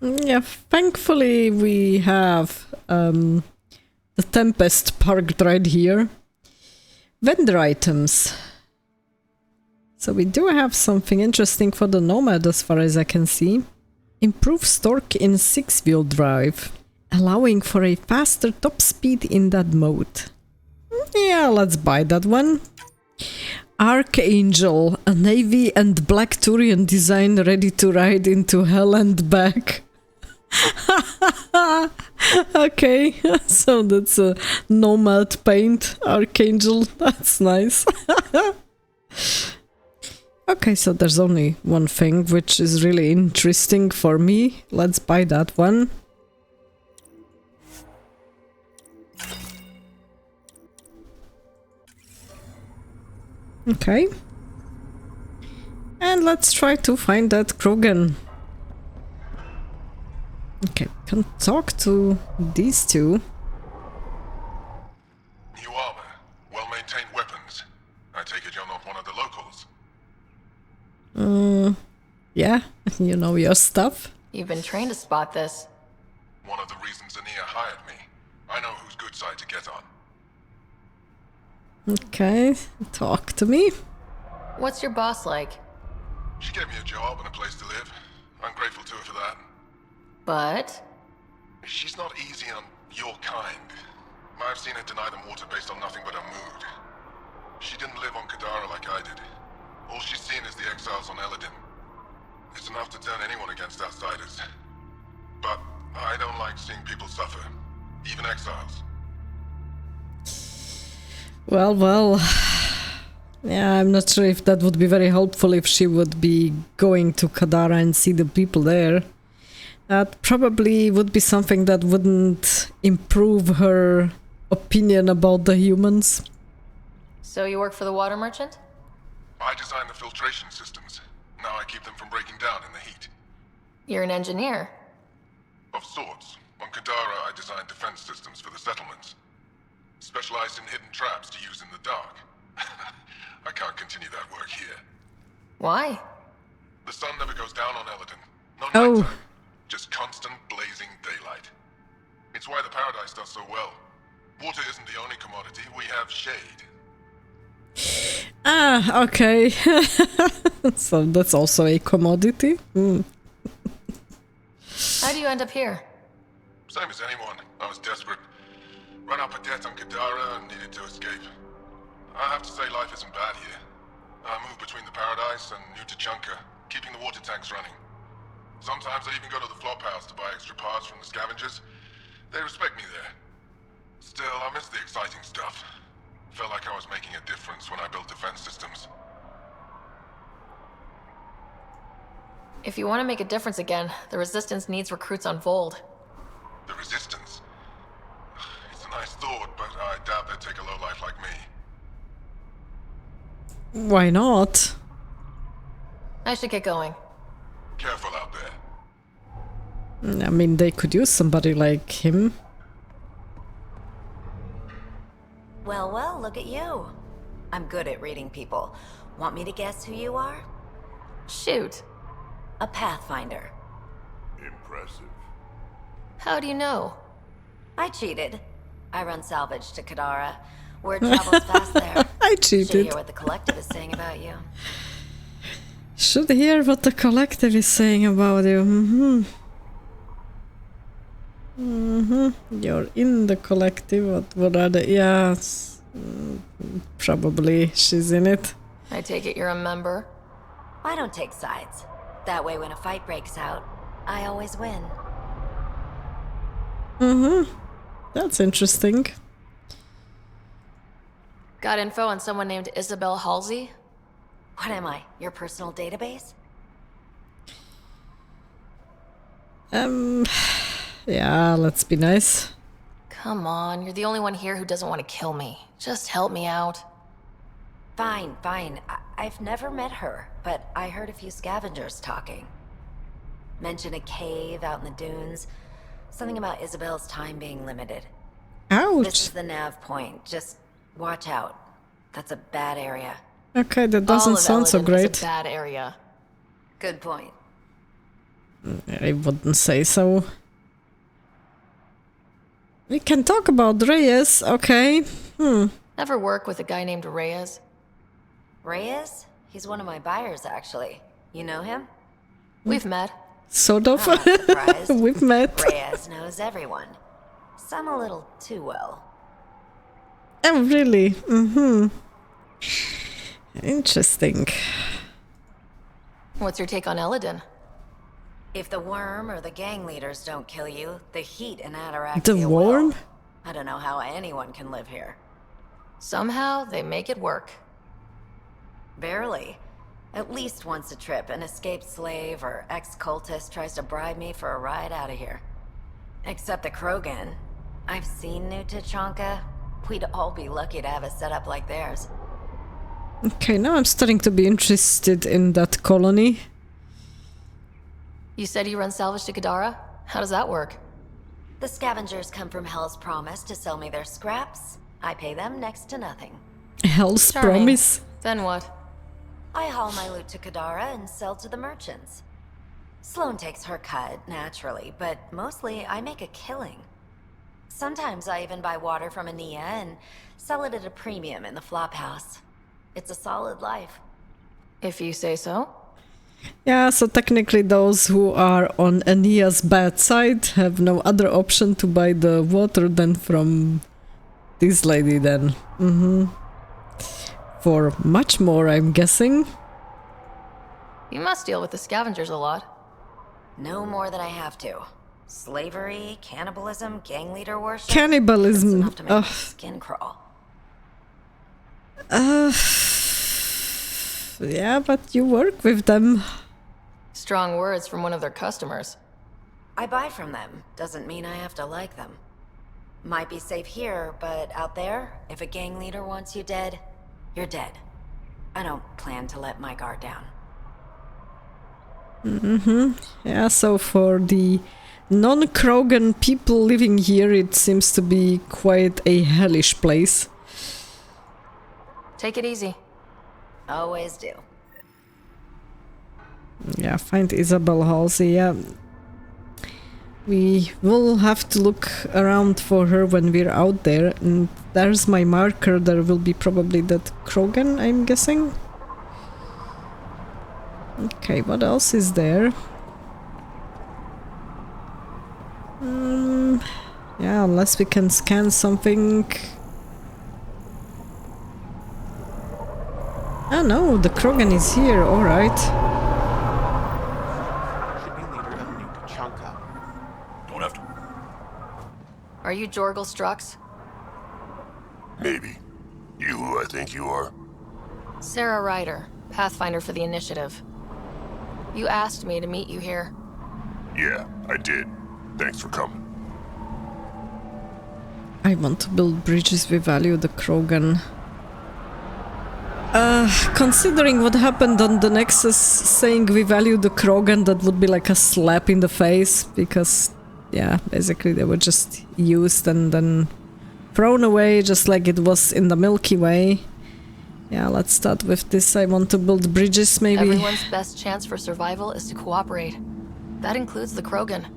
Speaker 1: Yeah, thankfully we have the Tempest parked right here. Vendor items. So we do have something interesting for the Nomad as far as I can see. Improves torque in 6-wheel drive, allowing for a faster top speed in that mode. Yeah, let's buy that one. Archangel, a navy and black Turian design ready to ride into hell and back. Okay, so that's a Nomad paint Archangel, that's nice. Okay, so there's only one thing which is really interesting for me. Let's buy that one. Okay. And let's try to find that Krogan. Okay, can talk to these two.
Speaker 10: New armor, well-maintained weapons. I take it you're not one of the locals.
Speaker 1: Yeah, you know your stuff.
Speaker 2: You've been trained to spot this.
Speaker 10: One of the reasons Ania hired me. I know whose good side to get on.
Speaker 1: Okay, talk to me.
Speaker 2: What's your boss like?
Speaker 10: She gave me a job and a place to live. I'm grateful to her for that.
Speaker 2: But?
Speaker 10: She's not easy on your kind. I've seen her deny them water based on nothing but her mood. She didn't live on Kadara like I did. All she's seen is the exiles on Elaaden. It's enough to turn anyone against outsiders. But I don't like seeing people suffer, even exiles.
Speaker 1: Well. Yeah, I'm not sure if that would be very helpful if she would be going to Kadara and see the people there. That probably would be something that wouldn't improve her opinion about the humans.
Speaker 2: So you work for the water merchant?
Speaker 10: I design the filtration systems. Now I keep them from breaking down in the heat.
Speaker 2: You're an engineer?
Speaker 10: Of sorts. On Kadara, I design defense systems for the settlements. Specialized in hidden traps to use in the dark. I can't continue that work here.
Speaker 2: Why?
Speaker 10: The sun never goes down on Elaaden. No nighttime. Just constant blazing daylight. It's why the Paradise does so well. Water isn't the only commodity. We have shade.
Speaker 1: okay. So that's also a commodity.
Speaker 2: How do you end up here?
Speaker 3: Same as anyone. I was desperate. Run up a debt on Kadara and needed to escape. I have to say life isn't bad here. I move between the Paradise and New Tuchanka, keeping the water tanks running. Sometimes I even go to the Flophouse to buy extra parts from the scavengers. They respect me there. Still, I miss the exciting stuff. Felt like I was making a difference when I built defense systems.
Speaker 2: If you want to make a difference again, the Resistance needs recruits on Vold.
Speaker 3: The Resistance? It's a nice thought, but I doubt they'd take a lowlife like me.
Speaker 1: Why not?
Speaker 2: I should get going.
Speaker 3: Careful out there.
Speaker 1: I mean, they could use somebody like him.
Speaker 5: Well, well, look at you. I'm good at reading people. Want me to guess who you are?
Speaker 2: Shoot.
Speaker 5: A Pathfinder.
Speaker 3: Impressive.
Speaker 2: How do you know?
Speaker 5: I cheated. I run salvage to Kadara. Word travels fast there.
Speaker 1: I
Speaker 5: Should
Speaker 1: cheated.
Speaker 5: hear what the collective is saying about you.
Speaker 1: Should hear what the collective is saying about you. You're in the collective. What are the... Yeah, probably she's in it.
Speaker 2: I take it you're a member?
Speaker 5: I don't take sides. That way when a fight breaks out, I always win.
Speaker 1: That's interesting.
Speaker 2: Got info on someone named Isabel Halsey?
Speaker 5: What am I, your personal database?
Speaker 1: Yeah, let's be nice.
Speaker 2: Come on, you're the only one here who doesn't want to kill me. Just help me out.
Speaker 5: Fine, fine. I've never met her, but I heard a few scavengers talking. Mention a cave out in the dunes. Something about Isabel's time being limited.
Speaker 1: Ouch!
Speaker 5: This is the nav point. Just watch out. That's a bad area.
Speaker 1: Okay, that doesn't sound so
Speaker 2: Elaaden
Speaker 1: great.
Speaker 2: is a bad area.
Speaker 5: Good point.
Speaker 1: I wouldn't say so. We can talk about Reyes, okay.
Speaker 2: Ever work with a guy named Reyes?
Speaker 5: Reyes? He's one of my buyers, actually. You know him?
Speaker 2: We've met.
Speaker 1: Sort of.
Speaker 5: I'm not surprised.
Speaker 1: We've met.
Speaker 5: Reyes knows everyone. Some a little too well.
Speaker 1: Oh, really? Interesting.
Speaker 2: What's your take on Elaaden?
Speaker 5: If the worm or the gang leaders don't kill you, the heat in Ataraxia
Speaker 1: The worm?
Speaker 5: will. I don't know how anyone can live here.
Speaker 2: Somehow, they make it work.
Speaker 5: Barely. At least once a trip, an escaped slave or ex-cultist tries to bribe me for a ride out of here. Except the Krogan. I've seen New Tuchanka. We'd all be lucky to have a setup like theirs.
Speaker 1: Okay, now I'm starting to be interested in that colony.
Speaker 2: You said you run salvage to Kadara? How does that work?
Speaker 5: The scavengers come from Hell's Promise to sell me their scraps. I pay them next to nothing.
Speaker 1: Hell's
Speaker 2: Charming.
Speaker 1: Promise?
Speaker 2: Then what?
Speaker 5: I haul my loot to Kadara and sell to the merchants. Sloane takes her cut, naturally, but mostly I make a killing. Sometimes I even buy water from Ania and sell it at a premium in the Flophouse. It's a solid life.
Speaker 2: If you say so.
Speaker 1: Yeah, so technically those who are on Ania's bad side have no other option to buy the water than from this lady then. For much more, I'm guessing.
Speaker 2: You must deal with the scavengers a lot.
Speaker 5: No more than I have to. Slavery, cannibalism, gang leader worship.
Speaker 1: Cannibalism.
Speaker 5: That's enough to make my skin crawl.
Speaker 1: Yeah, but you work with them.
Speaker 2: Strong words from one of their customers.
Speaker 5: I buy from them. Doesn't mean I have to like them. Might be safe here, but out there, if a gang leader wants you dead, you're dead. I don't plan to let my guard down.
Speaker 1: Yeah, so for the non-Krogan people living here, it seems to be quite a hellish place.
Speaker 2: Take it easy.
Speaker 5: Always do.
Speaker 1: Yeah, find Isabel Halsey, yeah. We will have to look around for her when we're out there, and there's my marker. There will be probably that Krogan, I'm guessing. Okay, what else is there? Yeah, unless we can scan something. Oh no, the Krogan is here, alright.
Speaker 8: Should be leader of New Tuchanka.
Speaker 14: Don't have to.
Speaker 2: Are you Jorgal Strux?
Speaker 3: Maybe. You who I think you are?
Speaker 2: Sarah Ryder, Pathfinder for the Initiative. You asked me to meet you here.
Speaker 3: Yeah, I did. Thanks for coming.
Speaker 1: I want to build bridges, we value the Krogan. Considering what happened on the Nexus, saying we value the Krogan, that would be like a slap in the face, because, yeah, basically they were just used and then thrown away, just like it was in the Milky Way. Yeah, let's start with this. I want to build bridges, maybe.
Speaker 2: Everyone's best chance for survival is to cooperate. That includes the Krogan.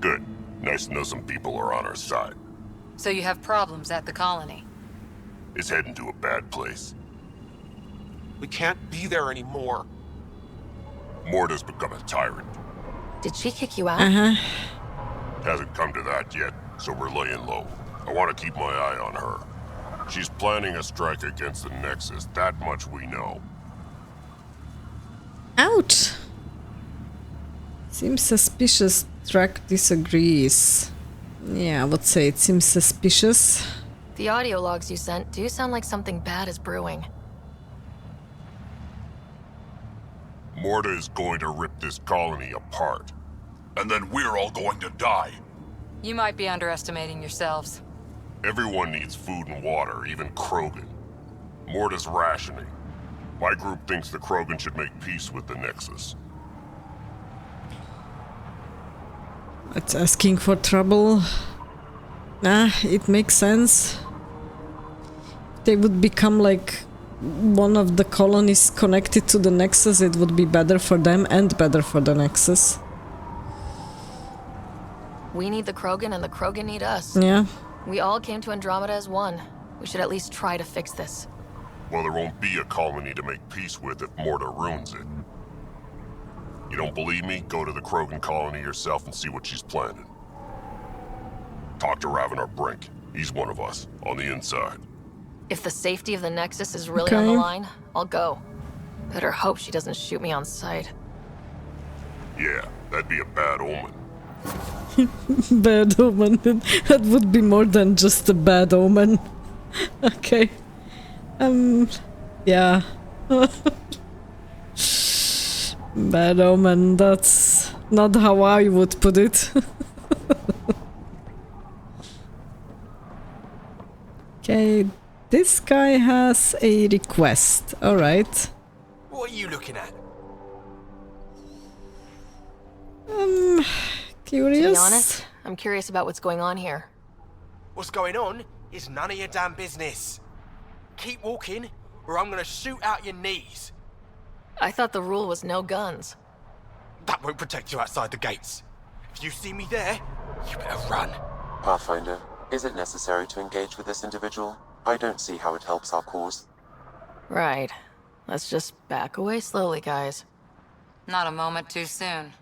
Speaker 3: Good. Nice to know some people are on our side.
Speaker 7: So you have problems at the colony?
Speaker 3: It's heading to a bad place.
Speaker 8: We can't be there anymore.
Speaker 3: Morta's become a tyrant.
Speaker 2: Did she kick you out?
Speaker 3: Hasn't come to that yet, so we're laying low. I want to keep my eye on her. She's planning a strike against the Nexus, that much we know.
Speaker 1: Ouch! Seems suspicious. Track disagrees. Yeah, I would say it seems suspicious.
Speaker 2: The audio logs you sent do sound like something bad is brewing.
Speaker 3: Morta is going to rip this colony apart. And then we're all going to die.
Speaker 7: You might be underestimating yourselves.
Speaker 3: Everyone needs food and water, even Krogan. Morta's rationing. My group thinks the Krogan should make peace with the Nexus.
Speaker 1: It's asking for trouble. It makes sense. They would become like one of the colonies connected to the Nexus. It would be better for them and better for the Nexus.
Speaker 2: We need the Krogan and the Krogan need us.
Speaker 1: Yeah.
Speaker 2: We all came to Andromeda as one. We should at least try to fix this.
Speaker 3: Well, there won't be a colony to make peace with if Morta ruins it. You don't believe me? Go to the Krogan colony yourself and see what she's planning. Talk to Ravenar Brink. He's one of us, on the inside.
Speaker 2: If the safety of the Nexus is really on the line, I'll go. Better hope she doesn't shoot me on sight.
Speaker 3: Yeah, that'd be a bad omen.
Speaker 1: Bad omen. That would be more than just a bad omen. Okay. Yeah. Bad omen, that's not how I would put it. Okay, this guy has a request. Alright.
Speaker 8: What are you looking at?
Speaker 1: Curious?
Speaker 2: To be honest, I'm curious about what's going on here.
Speaker 8: What's going on is none of your damn business. Keep walking, or I'm gonna shoot out your knees.
Speaker 2: I thought the rule was no guns.
Speaker 8: That won't protect you outside the gates. If you see me there, you better run.
Speaker 6: Pathfinder, is it necessary to engage with this individual? I don't see how it helps our cause.
Speaker 2: Right. Let's just back away slowly, guys.
Speaker 7: Not a moment too soon.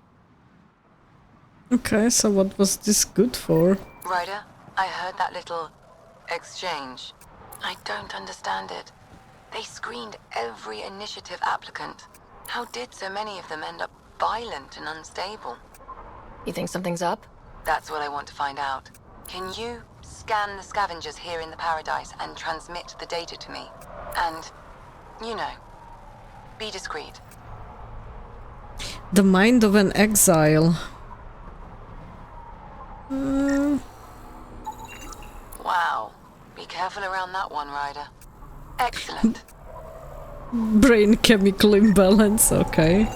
Speaker 1: Okay, so what was this good for?
Speaker 15: Ryder, I heard that little exchange. I don't understand it. They screened every initiative applicant. How did so many of them end up violent and unstable?
Speaker 2: You think something's up?
Speaker 15: That's what I want to find out. Can you scan the scavengers here in the Paradise and transmit the data to me? And, you know, be discreet.
Speaker 1: The mind of an exile.
Speaker 15: Wow. Be careful around that one, Ryder. Excellent.
Speaker 1: Brain chemical imbalance, okay.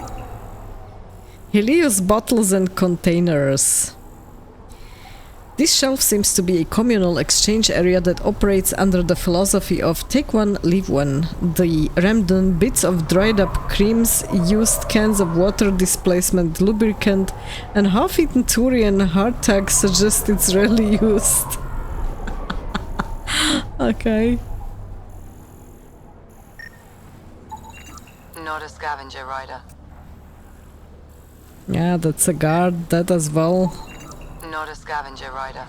Speaker 1: Helios bottles and containers. This shelf seems to be a communal exchange area that operates under the philosophy of take one, leave one. The remnant bits of dried up creams, used cans of water displacement lubricant, and half-eaten Turian hardtack suggest it's rarely used. Okay.
Speaker 15: Not a scavenger, Ryder.
Speaker 1: Yeah, that's a guard, that as well.
Speaker 15: Not a scavenger rider.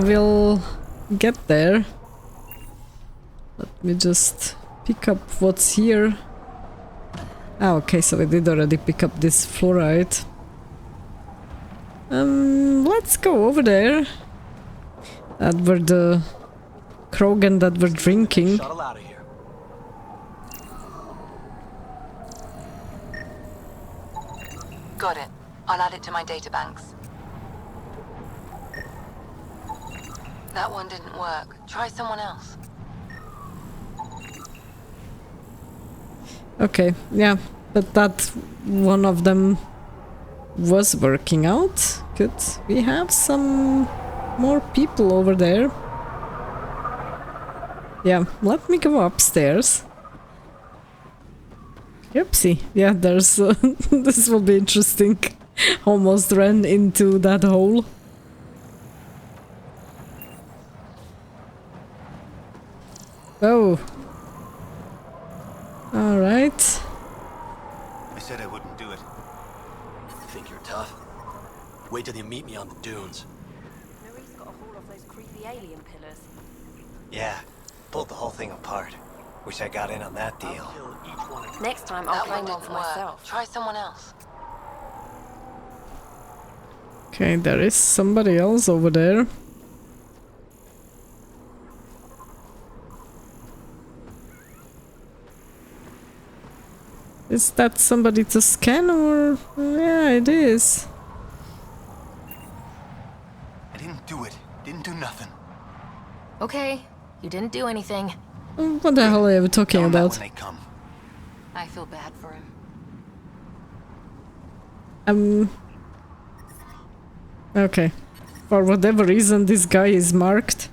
Speaker 1: We'll get there. Let me just pick up what's here. Okay, so we did already pick up this fluoride. Let's go over there. That were the Krogan that were drinking.
Speaker 9: Shuttle out of here.
Speaker 15: Got it. I'll add it to my databanks. That one didn't work. Try someone else.
Speaker 1: Okay, yeah, but that one of them was working out. Good. We have some more people over there. Yeah, let me go upstairs. Oopsie. Yeah, there's... this will be interesting. Almost ran into that hole. Oh. Alright.
Speaker 14: I said I wouldn't do it.
Speaker 16: You think you're tough? Wait till you meet me on the dunes.
Speaker 7: Marie's got a haul off those creepy alien pillars.
Speaker 16: Yeah, pulled the whole thing apart. Wish I got in on that deal.
Speaker 7: Next time I'll
Speaker 15: That
Speaker 7: claim
Speaker 15: one
Speaker 7: one for
Speaker 15: didn't work.
Speaker 7: myself.
Speaker 15: Try someone else.
Speaker 1: Okay, there is somebody else over there. Is that somebody to scan or... yeah, it is.
Speaker 14: I didn't do it. Didn't do nothing.
Speaker 2: Okay, you didn't do anything.
Speaker 1: What the hell are you talking about?
Speaker 14: When they come.
Speaker 2: I feel bad for him.
Speaker 1: Okay. For whatever reason, this guy is marked.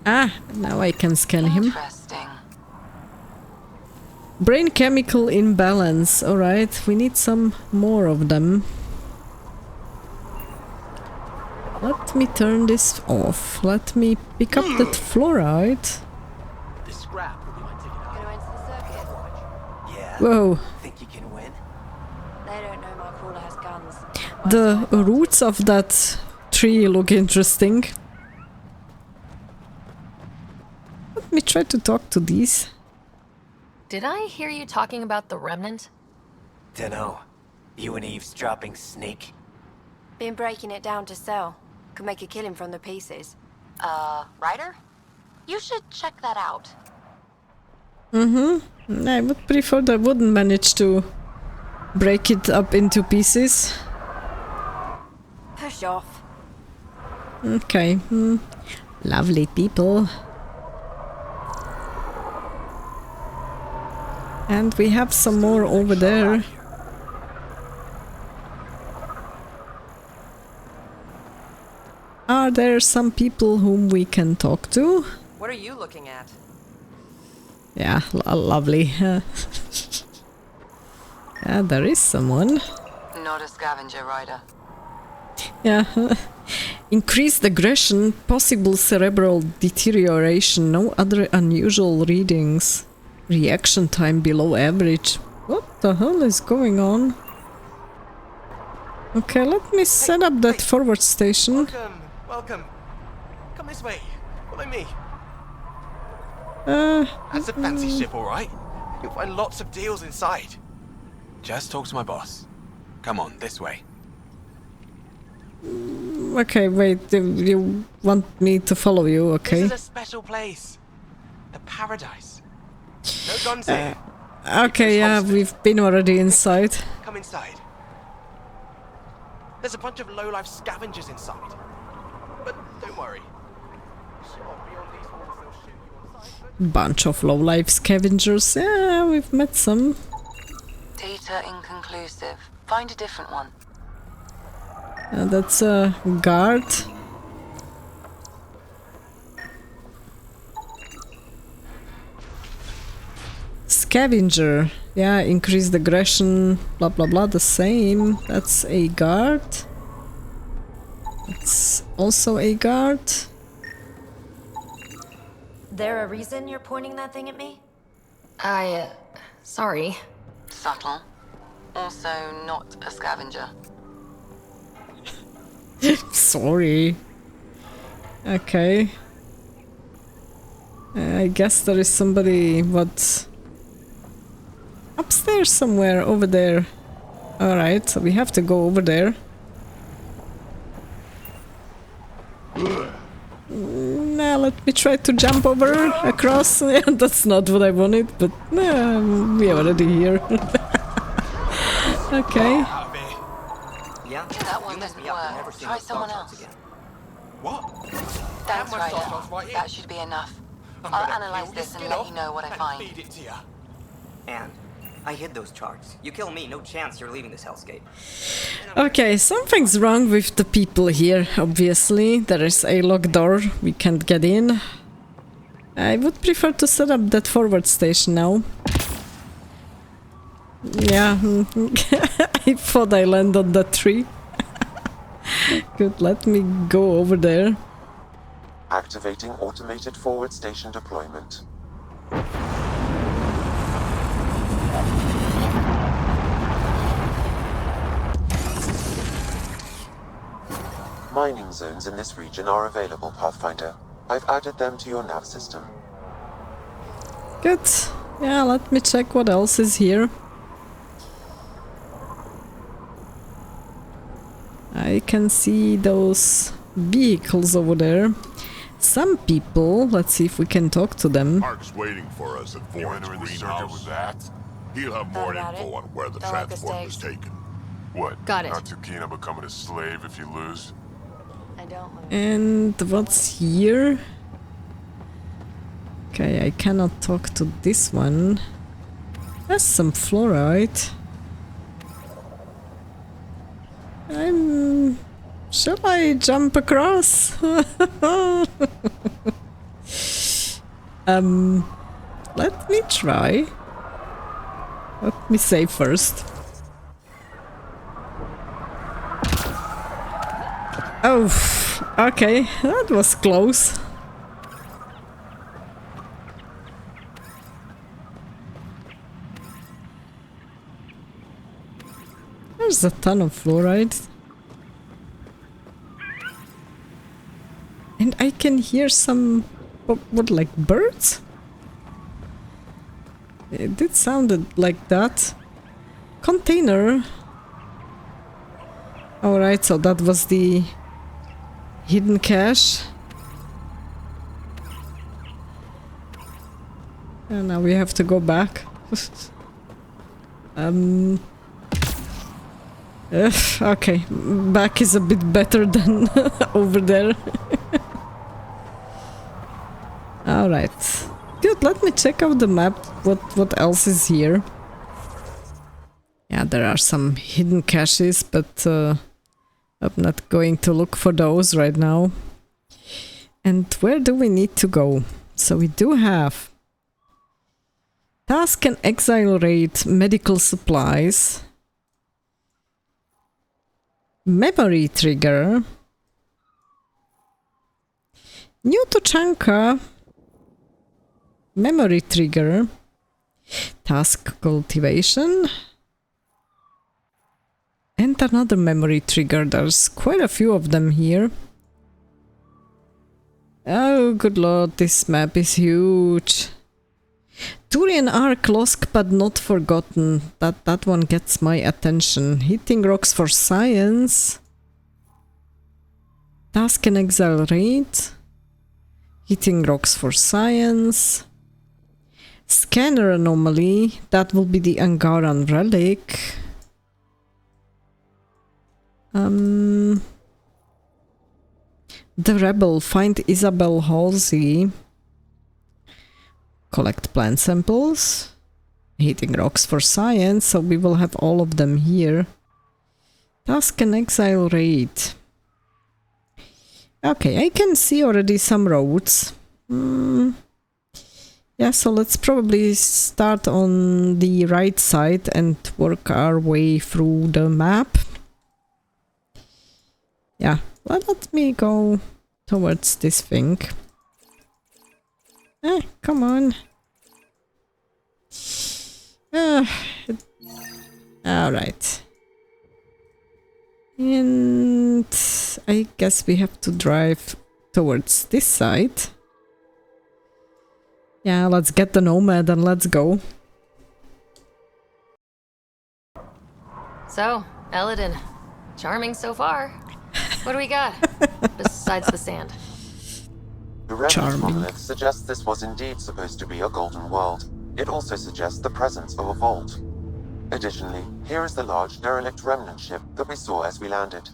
Speaker 1: Ah, now I can scan him.
Speaker 15: Interesting.
Speaker 1: Brain chemical imbalance. Alright, we need some more of them. Let me turn this off. Let me pick up that fluoride.
Speaker 16: This scrap will be my ticket out.
Speaker 7: Gonna enter the circuit?
Speaker 16: Yeah.
Speaker 1: Whoa.
Speaker 16: Think you can win?
Speaker 7: They don't know my crawler has guns.
Speaker 1: The roots of that tree look interesting. Let me try to talk to these.
Speaker 2: Did I hear you talking about the Remnant?
Speaker 16: Dunno. You an eavesdropping snake?
Speaker 7: Been breaking it down to sell. Could make a killing from the pieces.
Speaker 2: Ryder? You should check that out.
Speaker 1: I would prefer that I wouldn't manage to break it up into pieces.
Speaker 7: Push off.
Speaker 1: Okay. Lovely people. And we have some more over there. Are there some people whom we can talk to?
Speaker 17: What are you looking at?
Speaker 1: Yeah, lovely. Yeah, there is someone.
Speaker 15: Not a scavenger rider.
Speaker 1: Yeah. Increased aggression, possible cerebral deterioration, no other unusual readings. Reaction time below average. What the hell is going on? Okay, let me set up that forward station.
Speaker 8: Welcome, welcome. Come this way. Follow me. That's a fancy ship, all right. You'll find lots of deals inside.
Speaker 14: Just talk to my boss. Come on, this way.
Speaker 1: Okay, wait, you want me to follow you, okay?
Speaker 8: This is a special place. The paradise. No guns here.
Speaker 1: Okay, yeah, we've been already inside.
Speaker 8: Come inside. There's a bunch of low-life scavengers inside. But don't worry. Sure, beyond these walls they'll shoot you on sight, but...
Speaker 1: Bunch of low-life scavengers. Yeah, we've met some.
Speaker 15: Data inconclusive. Find a different one.
Speaker 1: That's a guard. Scavenger. Yeah, increased aggression, blah blah blah, the same. That's a guard. It's also a guard.
Speaker 5: There a reason you're pointing that thing at me?
Speaker 2: Sorry.
Speaker 15: Subtle. Also not a scavenger.
Speaker 1: Sorry. Okay. I guess there is somebody, what? Upstairs somewhere, over there. Alright, so we have to go over there. Now let me try to jump over, across. Yeah, that's not what I wanted, but we are already here. Okay.
Speaker 12: Yeah?
Speaker 15: That one doesn't work. Try someone else.
Speaker 14: What?
Speaker 15: Thanks, Ryder. That should be enough. I'll analyze this and let you know what I find.
Speaker 8: Feed it to you.
Speaker 12: And I hid those charts. You kill me, no chance you're leaving this hellscape.
Speaker 1: Okay, something's wrong with the people here, obviously. There is a locked door, we can't get in. I would prefer to set up that forward station now. Yeah, I thought I landed on that tree. Good, let me go over there.
Speaker 6: Activating automated forward station deployment. Mining zones in this region are available, Pathfinder. I've added them to your nav system.
Speaker 1: Good. Yeah, let me check what else is here. I can see those vehicles over there. Some people, let's see if we can talk to them.
Speaker 17: Mark's waiting for us at Vorn's greenhouse. With that? He'll have more info on where the transport was taken. What?
Speaker 2: Got it.
Speaker 17: Not too keen on becoming a slave if you lose?
Speaker 2: I don't lose.
Speaker 1: And what's here? Okay, I cannot talk to this one. There's some fluorite. Shall I jump across? Let me try. Let me save first. Oh, okay, that was close. There's a ton of fluoride. And I can hear some... what, like birds? It did sound like that. Container. Alright, so that was the hidden cache. And now we have to go back. Okay, back is a bit better than over there. Alright. Good, let me check out the map, what else is here. Yeah, there are some hidden caches, but I'm not going to look for those right now. And where do we need to go? So we do have task and exile raid, medical supplies, memory trigger, new Tuchanka, memory trigger, task cultivation, and another memory trigger. There's quite a few of them here. Oh, good lord, this map is huge. Turian Ark lost but not forgotten. That one gets my attention. Hitting rocks for science. Task and exile raid. Hitting rocks for science. Scanner anomaly. That will be the Angaran relic. The rebel. Find Isabel Halsey. Collect plant samples. Hitting rocks for science, so we will have all of them here. Task and exile raid. Okay, I can see already some roads. Yeah, so let's probably start on the right side and work our way through the map. Yeah, let me go towards this thing. Come on. Alright. And I guess we have to drive towards this side. Yeah, let's get the Nomad and let's go.
Speaker 2: So, Elaaden, charming so far. What do we got? Besides the sand.
Speaker 6: The Remnant monolith suggests this was indeed supposed to be a golden world. It also suggests the presence of a vault. Additionally, here is the large derelict remnant ship that we saw as we landed.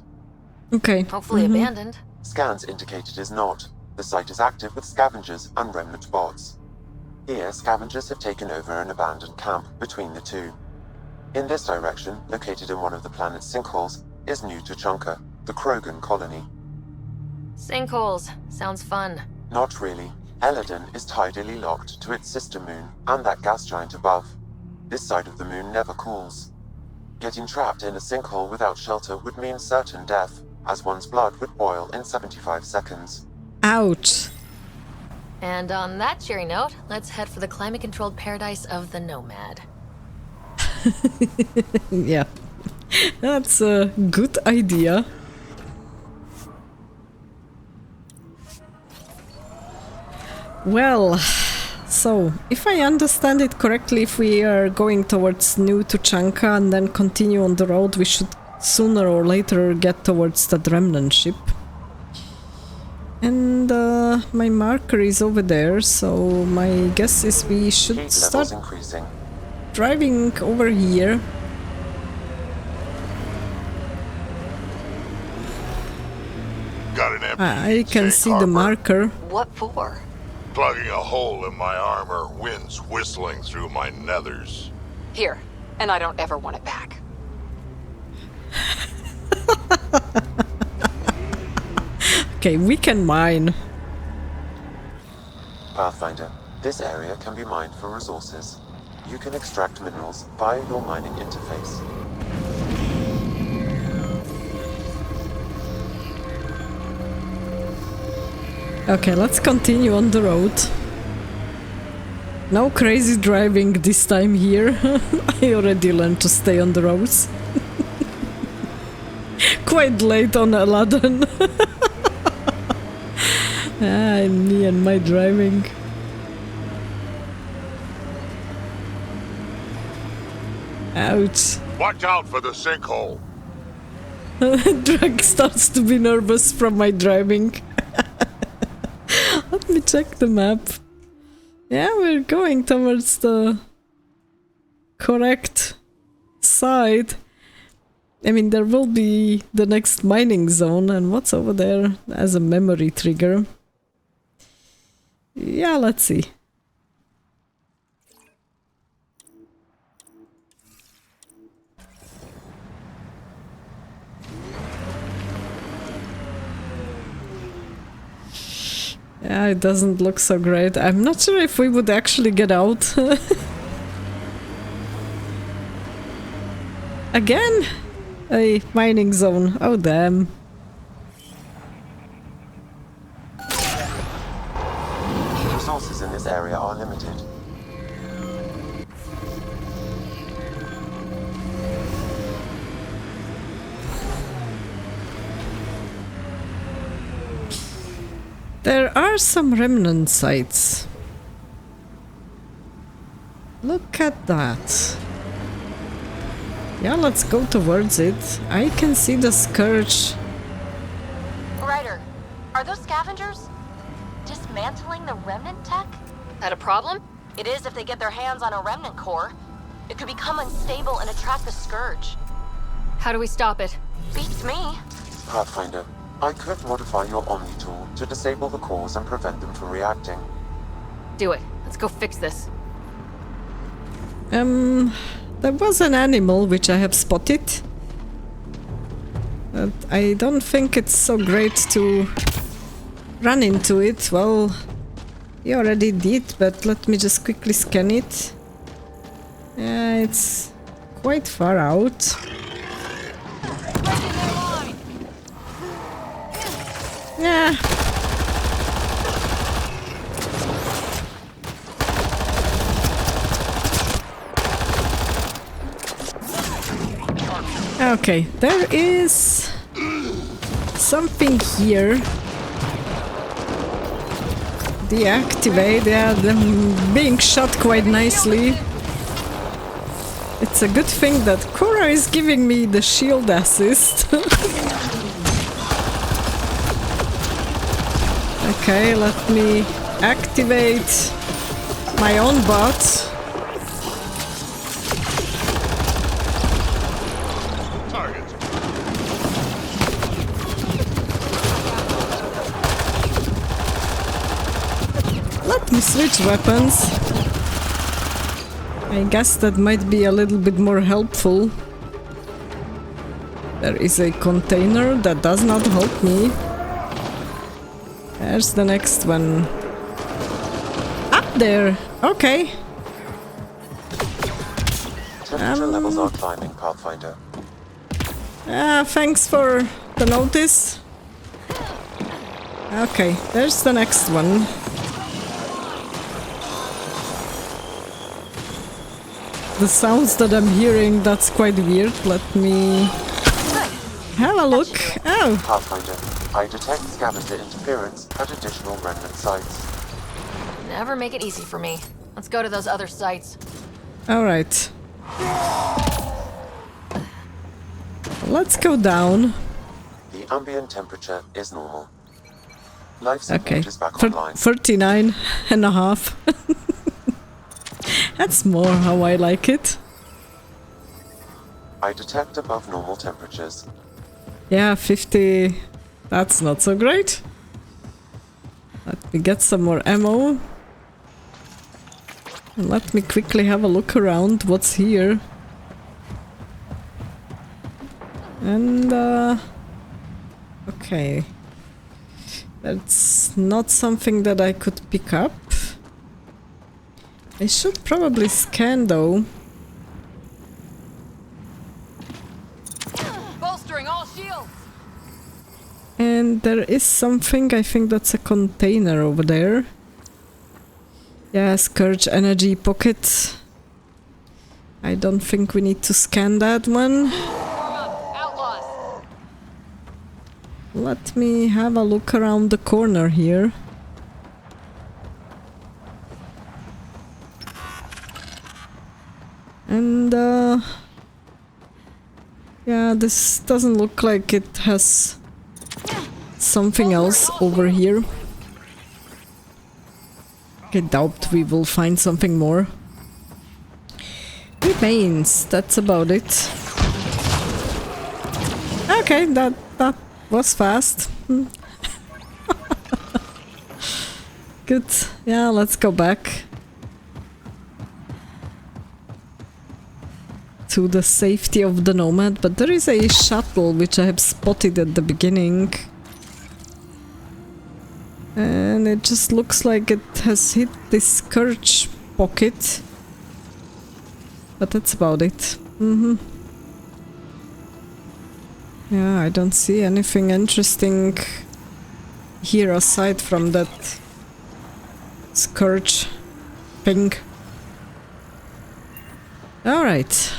Speaker 1: Okay.
Speaker 2: Hopefully abandoned.
Speaker 6: Scans indicate it is not. The site is active with scavengers and remnant bots. Here, scavengers have taken over an abandoned camp between the two. In this direction, located in one of the planet's sinkholes, is New Tuchanka, the Krogan colony.
Speaker 2: Sinkholes. Sounds fun.
Speaker 6: Not really. Elaaden is tidally locked to its sister moon and that gas giant above. This side of the moon never cools. Getting trapped in a sinkhole without shelter would mean certain death, as one's blood would boil in 75 seconds.
Speaker 1: Ouch.
Speaker 2: And on that cheery note, let's head for the climate-controlled paradise of the Nomad.
Speaker 1: Yeah, that's a good idea. Well, so if I understand it correctly, if we are going towards New Tuchanka and then continue on the road, we should sooner or later get towards that remnant ship. And my marker is over there, so my guess is we should start driving over here.
Speaker 17: Got an empty
Speaker 1: I can see the marker.
Speaker 15: What for?
Speaker 17: Plugging a hole in my armor, winds whistling through my nethers.
Speaker 15: Here, and I don't ever want it back.
Speaker 1: Okay, we can mine.
Speaker 6: Pathfinder, this area can be mined for resources. You can extract minerals via your mining interface.
Speaker 1: Okay, let's continue on the road. No crazy driving this time here. I already learned to stay on the roads. Quite late on Elaaden. Me and my driving. Ouch.
Speaker 17: Watch out for the sinkhole.
Speaker 1: Drag starts to be nervous from my driving. Let me check the map. Yeah, we're going towards the correct side. I mean, there will be the next mining zone, and what's over there as a memory trigger? Yeah, let's see. Yeah, it doesn't look so great. I'm not sure if we would actually get out. Again? A mining zone. Oh, damn.
Speaker 6: Resources in this area are limited.
Speaker 1: There are some remnant sites. Look at that. Yeah, let's go towards it. I can see the Scourge.
Speaker 2: Ryder, are those scavengers dismantling the remnant tech? That a problem? It is if they get their hands on a remnant core. It could become unstable and attract the Scourge. How do we stop it? Beats me.
Speaker 6: Pathfinder, I could modify your Omni tool to disable the cores and prevent them from reacting.
Speaker 2: Do it. Let's go fix this.
Speaker 1: There was an animal which I have spotted. But I don't think it's so great to run into it. Well, you already did, but let me just quickly scan it. Yeah, it's quite far out. Yeah. Okay, there is something here. Deactivate, yeah, them being shot quite nicely. It's a good thing that Cora is giving me the shield assist. Okay, let me activate my own bot. Let me switch weapons. I guess that might be a little bit more helpful. There is a container that does not help me. There's the next one. Up there! Okay.
Speaker 6: Temperature levels are climbing, Pathfinder.
Speaker 1: Thanks for the notice. Okay, there's the next one. The sounds that I'm hearing, that's quite weird. Let me have a look. Oh!
Speaker 6: Pathfinder, I detect scavenger interference at additional remnant sites.
Speaker 2: Never make it easy for me. Let's go to those other sites.
Speaker 1: Alright. Let's go down.
Speaker 6: The ambient temperature is normal. Life support is back online.
Speaker 1: 39.5. That's more how I like it.
Speaker 6: I detect above normal temperatures.
Speaker 1: Yeah, 50. That's not so great. Let me get some more ammo. And let me quickly have a look around what's here. And, okay. That's not something that I could pick up. I should probably scan though.
Speaker 2: Bolstering all shields.
Speaker 1: And there is something, I think that's a container over there. Yeah, Scourge Energy Pocket. I don't think we need to scan that one. Let me have a look around the corner here. And yeah, this doesn't look like it has something else over here. I doubt we will find something more. Remains, that's about it. Okay, that was fast. Good. Yeah, let's go back to the safety of the Nomad, but there is a shuttle which I have spotted at the beginning. And it just looks like it has hit this Scourge pocket. But that's about it. Yeah, I don't see anything interesting here aside from that Scourge thing. Alright.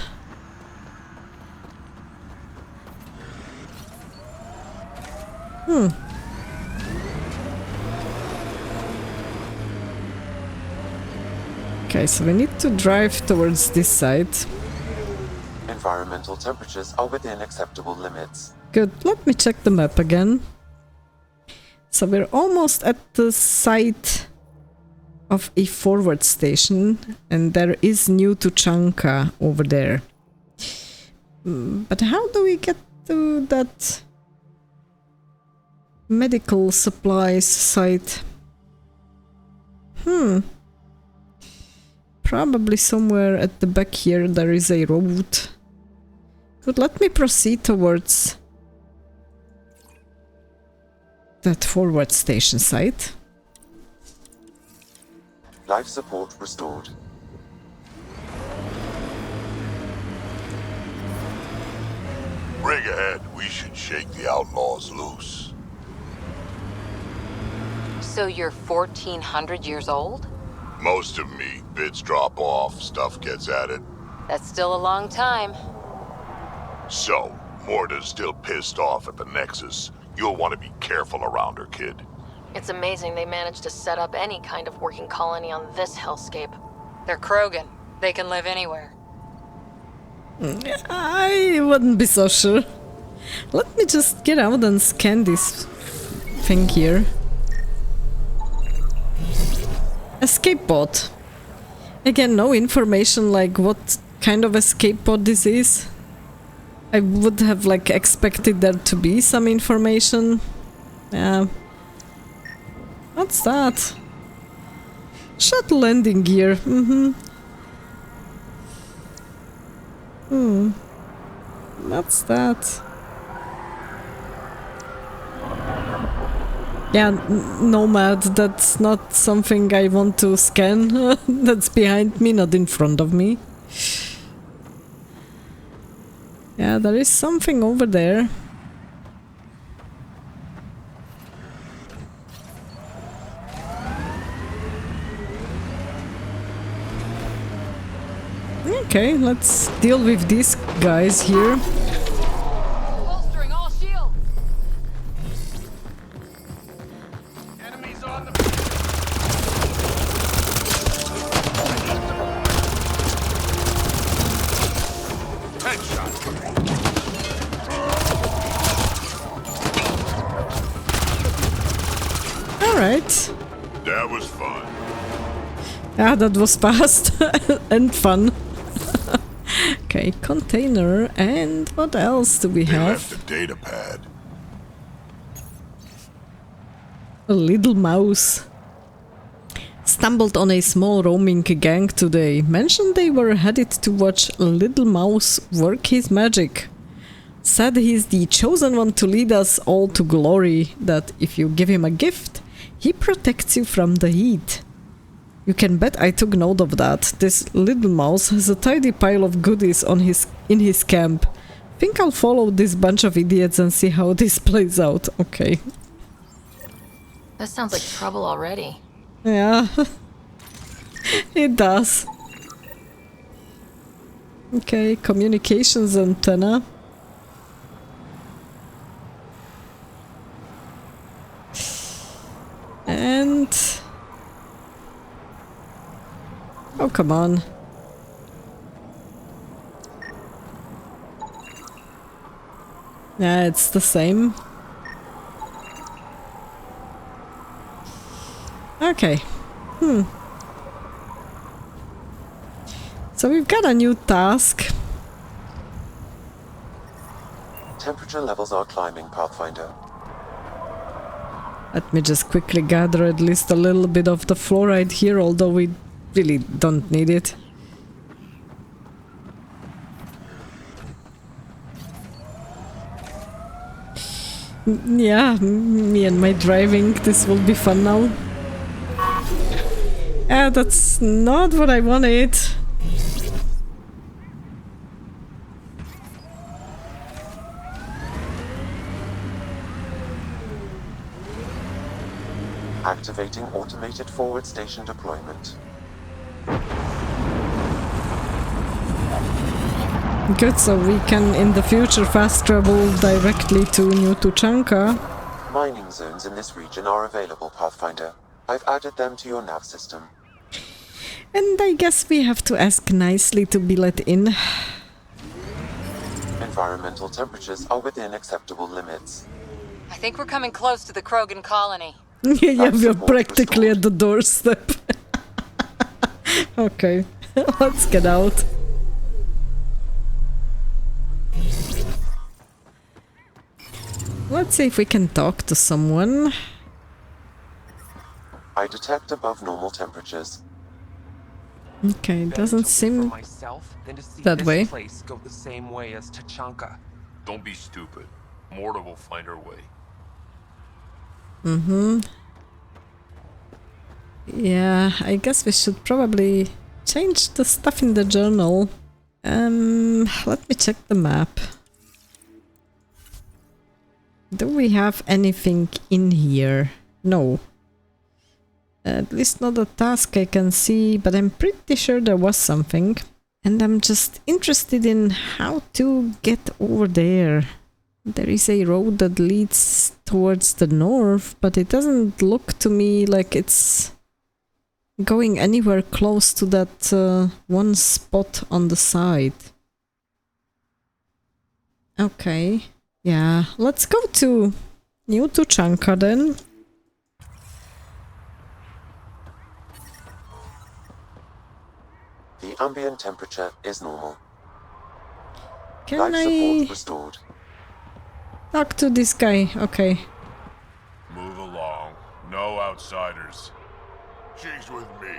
Speaker 1: Okay, so we need to drive towards this side.
Speaker 6: Environmental temperatures are within acceptable limits.
Speaker 1: Good. Let me check the map again. So we're almost at the site of a forward station, and there is New Tuchanka over there. But how do we get to that medical supplies site? Probably somewhere at the back here there is a road. Good, let me proceed towards that forward station site.
Speaker 6: Life support restored.
Speaker 17: Bring ahead. We should shake the outlaws loose.
Speaker 15: So you're 1,400 years old?
Speaker 17: Most of me. Bits drop off, stuff gets added.
Speaker 15: That's still a long time.
Speaker 17: So, Morta's still pissed off at the Nexus. You'll want to be careful around her, kid.
Speaker 2: It's amazing they managed to set up any kind of working colony on this hellscape.
Speaker 15: They're Krogan. They can live anywhere.
Speaker 1: I wouldn't be so sure. Let me just get out and scan this thing here. Escape pod. Again, no information like what kind of escape pod this is. I would have like expected there to be some information. Yeah. What's that? Shuttle landing gear. What's that? Yeah, Nomad, that's not something I want to scan. That's behind me, not in front of me. Yeah, there is something over there. Okay, let's deal with these guys here.
Speaker 15: Bolstering all shields.
Speaker 8: Enemies on the... Headshot.
Speaker 1: Alright.
Speaker 17: That was fun.
Speaker 1: Yeah, that was fast and fun. Okay, container, and what else do we
Speaker 17: They
Speaker 1: have?
Speaker 17: left the data pad.
Speaker 1: A little mouse. Stumbled on a small roaming gang today. Mentioned they were headed to watch Little Mouse work his magic. Said he's the chosen one to lead us all to glory, that if you give him a gift, he protects you from the heat. You can bet I took note of that. This Little Mouse has a tidy pile of goodies on in his camp. Think I'll follow this bunch of idiots and see how this plays out. Okay.
Speaker 2: That sounds like trouble already.
Speaker 1: Yeah. It does. Okay, communications antenna. And... oh, come on. Yeah, it's the same. Okay. So we've got a new task.
Speaker 6: Temperature levels are climbing, Pathfinder.
Speaker 1: Let me just quickly gather at least a little bit of the fluoride here, although we really don't need it. Yeah, me and my driving, this will be fun now. That's not what I wanted.
Speaker 6: Activating automated forward station deployment.
Speaker 1: Good, so we can in the future fast travel directly to New Tuchanka.
Speaker 6: Mining zones in this region are available, Pathfinder. I've added them to your nav system.
Speaker 1: And I guess we have to ask nicely to be let in.
Speaker 6: Environmental temperatures are within acceptable limits.
Speaker 15: I think we're coming close to the Krogan colony.
Speaker 1: Yeah, we're practically at the doorstep. Okay, let's get out. Let's see if we can talk to someone.
Speaker 6: I detect above normal temperatures.
Speaker 1: Okay, it doesn't seem that way.
Speaker 8: Place go the same way as Tuchanka.
Speaker 17: Don't be stupid. Morta will find her way.
Speaker 1: Yeah, I guess we should probably change the stuff in the journal. Let me check the map. Do we have anything in here? No. At least not a task I can see, but I'm pretty sure there was something. And I'm just interested in how to get over there. There is a road that leads towards the north, but it doesn't look to me like it's going anywhere close to that one spot on the side. Okay, yeah, let's go to New Tuchanka then.
Speaker 6: The ambient temperature is normal.
Speaker 1: Can
Speaker 6: Life
Speaker 1: I
Speaker 6: support restored.
Speaker 1: talk to this guy? Okay.
Speaker 17: Move along. No outsiders. She's with me.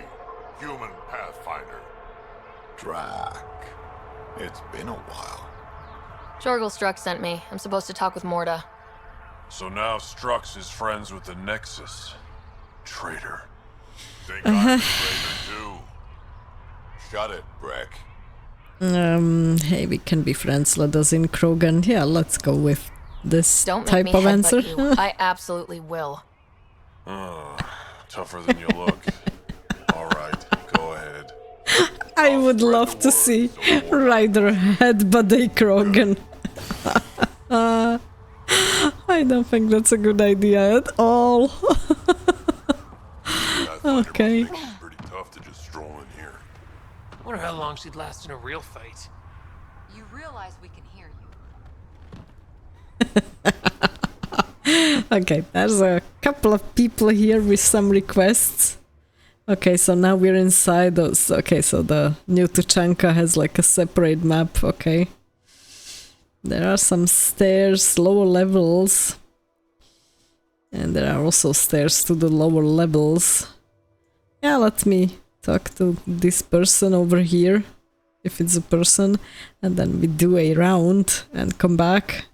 Speaker 17: Human Pathfinder.
Speaker 14: Drac. It's been a while.
Speaker 2: Jorgel Strux sent me. I'm supposed to talk with Morda.
Speaker 3: So now Strux is friends with the Nexus. Traitor.
Speaker 17: Think I'm a traitor too.
Speaker 14: Shut it, Breck.
Speaker 1: Hey, we can be friends. Let us in, Krogan. Yeah, let's go with this
Speaker 2: Don't
Speaker 1: type
Speaker 2: make me
Speaker 1: of answer.
Speaker 2: headbutt you. I absolutely will.
Speaker 3: Tougher than you look. Alright, go ahead.
Speaker 1: I would love to see Ryder headbutt a Krogan. I don't think that's a good idea at all. Okay.
Speaker 3: Pretty tough to just stroll in here.
Speaker 18: Wonder how long she'd last in a real fight.
Speaker 15: You realize we can hear you.
Speaker 1: Okay, there's a couple of people here with some requests. Okay, so now we're inside those. Okay, so the New Tuchanka has like a separate map. Okay. There are some stairs, lower levels. And there are also stairs to the lower levels. Yeah, let me talk to this person over here, if it's a person, and then we do a round and come back.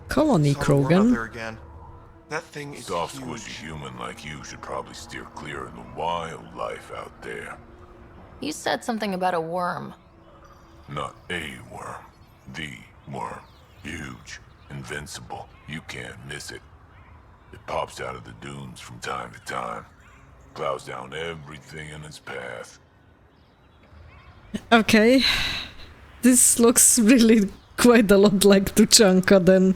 Speaker 1: Colony Krogan.
Speaker 19: There again. That thing is
Speaker 17: Soft,
Speaker 19: huge.
Speaker 17: squishy human like you should probably steer clear of the wildlife out there.
Speaker 2: You said something about a worm.
Speaker 17: Not a worm. The worm. Huge. Invincible. You can't miss it. It pops out of the dunes from time to time. Plows down everything in its path.
Speaker 1: Okay. This looks really quite a lot like Tuchanka then.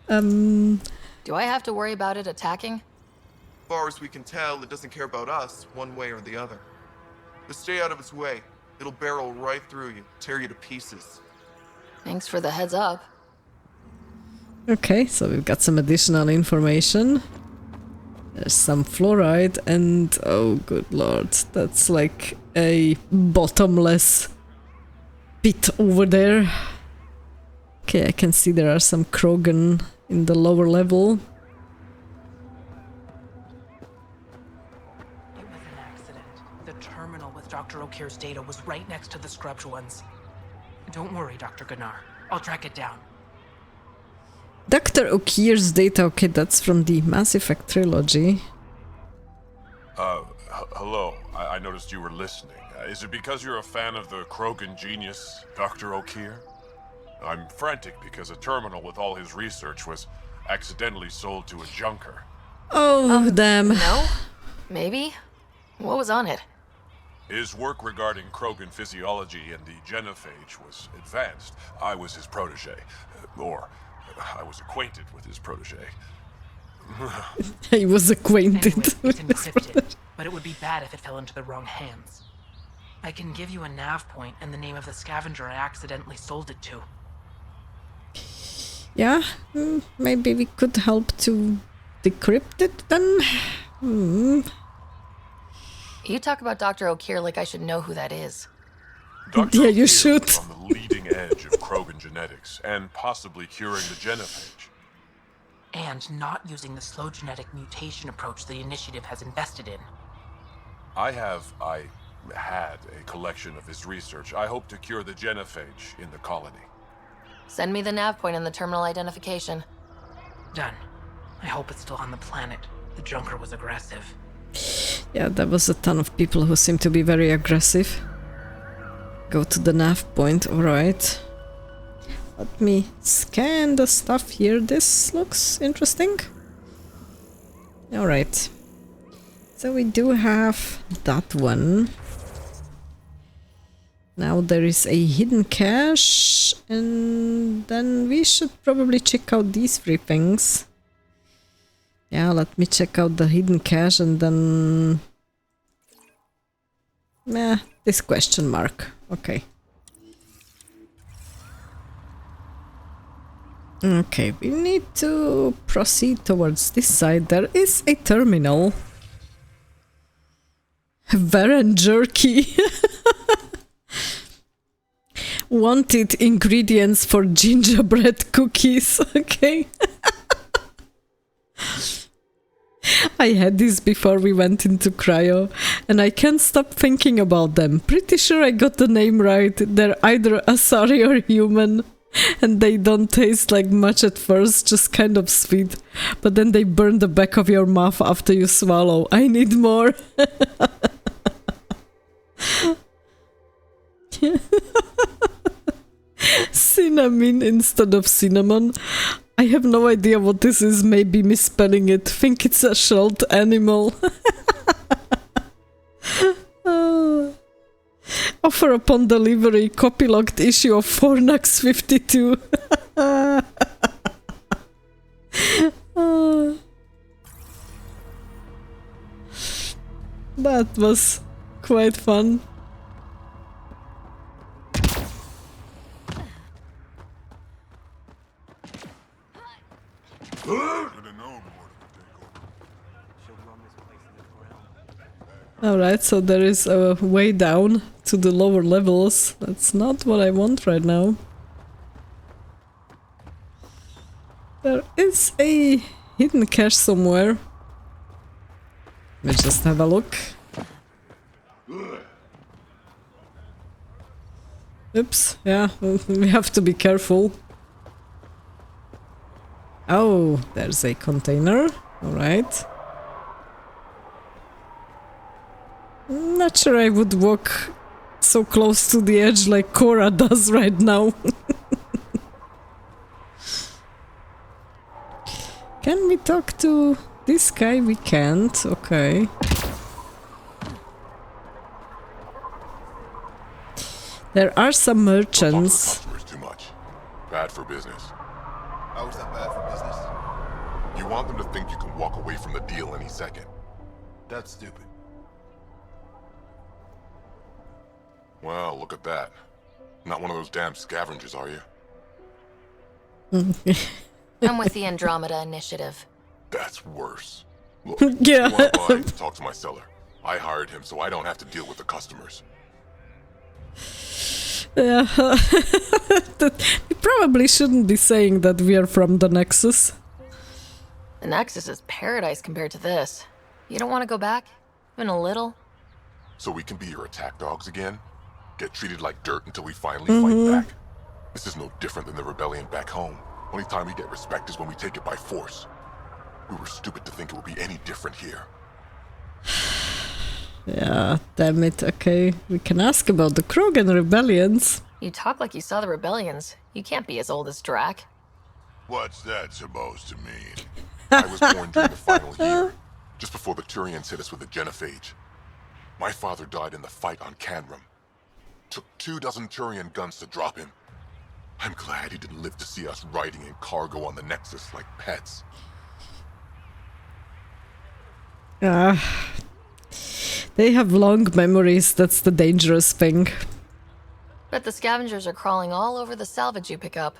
Speaker 2: Do I have to worry about it attacking?
Speaker 19: As far as we can tell, it doesn't care about us, one way or the other. Just stay out of its way. It'll barrel right through you, tear you to pieces.
Speaker 2: Thanks for the heads up.
Speaker 1: Okay, so we've got some additional information. There's some fluoride and oh good lord, that's like a bottomless pit over there. Okay, I can see there are some Krogan in the lower level.
Speaker 20: It was an accident. The terminal with Dr. Okeer's data was right next to the scrubbed ones. Don't worry, Dr. Gunnar. I'll track it down.
Speaker 1: Dr. Okeer's data, okay, that's from the Mass Effect trilogy.
Speaker 3: Hello. I noticed you were listening. Is it because you're a fan of the Krogan genius, Dr. Okeer? I'm frantic because a terminal with all his research was accidentally sold to a junker.
Speaker 1: Oh, damn.
Speaker 2: No? Maybe? What was on it?
Speaker 3: His work regarding Krogan physiology and the genophage was advanced. I was his protege. Or, I was acquainted with his protege.
Speaker 1: He was acquainted
Speaker 20: Anyway,
Speaker 1: with
Speaker 20: it's
Speaker 1: his
Speaker 20: encrypted, but it would be bad if it fell into the wrong hands. I can give you a nav point and the name of the scavenger I accidentally sold it to.
Speaker 1: Yeah, maybe we could help to decrypt it then?
Speaker 2: You talk about Dr. Okeer like I should know who that is.
Speaker 3: Dr.
Speaker 1: Yeah, you
Speaker 3: Okeer
Speaker 1: should.
Speaker 3: was on the leading edge of Krogan genetics and possibly curing the genophage.
Speaker 20: And not using the slow genetic mutation approach the Initiative has invested in.
Speaker 3: I had a collection of his research. I hope to cure the genophage in the colony.
Speaker 2: Send me the nav point and the terminal identification.
Speaker 20: Done. I hope it's still on the planet. The junker was aggressive.
Speaker 1: Yeah, there was a ton of people who seem to be very aggressive. Go to the nav point, alright. Let me scan the stuff here. This looks interesting. Alright. So we do have that one. Now there is a hidden cache, and then we should probably check out these 3 things. Yeah, let me check out the hidden cache and then... this question mark. Okay. Okay, we need to proceed towards this side. There is a terminal. Varen jerky. Wanted ingredients for gingerbread cookies. Okay. I had these before we went into cryo, and I can't stop thinking about them. Pretty sure I got the name right. They're either Asari or human, and they don't taste like much at first, just kind of sweet. But then they burn the back of your mouth after you swallow. I need more. Cinnamon instead of cinnamon. I have no idea what this is, maybe misspelling it. Think it's a shelled animal. Offer upon delivery, copy-locked issue of Fornax 52. That was quite fun. Alright, so there is a way down to the lower levels. That's not what I want right now. There is a hidden cache somewhere. Let's just have a look. Oops, yeah, we have to be careful. Oh, there's a container. Alright. Not sure I would walk so close to the edge like Cora does right now. Can we talk to this guy? We can't. Okay. There are some merchants.
Speaker 17: Too much. Bad for business.
Speaker 3: How is that bad for business?
Speaker 17: You want them to think you can walk away from the deal any second.
Speaker 3: That's stupid.
Speaker 17: Well, look at that. Not one of those damn scavengers, are you?
Speaker 2: I'm with the Andromeda Initiative.
Speaker 17: That's worse. Look,
Speaker 1: yeah.
Speaker 17: You want to buy, talk to my seller. I hired him so I don't have to deal with the customers.
Speaker 1: Yeah. We probably shouldn't be saying that we are from the Nexus.
Speaker 2: The Nexus is paradise compared to this. You don't want to go back? Even a little?
Speaker 17: So we can be your attack dogs again? Get treated like dirt until we finally fight back? This is no different than the rebellion back home. Only time we get respect is when we take it by force. We were stupid to think it would be any different here.
Speaker 1: Yeah, damn it. Okay, we can ask about the Krogan rebellions.
Speaker 2: You talk like you saw the rebellions. You can't be as old as Drac.
Speaker 17: What's that supposed to mean? I was born during the final year, just before the Turians hit us with the genophage. My father died in the fight on Canrum. Took 24 Turian guns to drop him. I'm glad he didn't live to see us riding in cargo on the Nexus like pets.
Speaker 1: They have long memories, that's the dangerous thing.
Speaker 2: Bet the scavengers are crawling all over the salvage you pick up.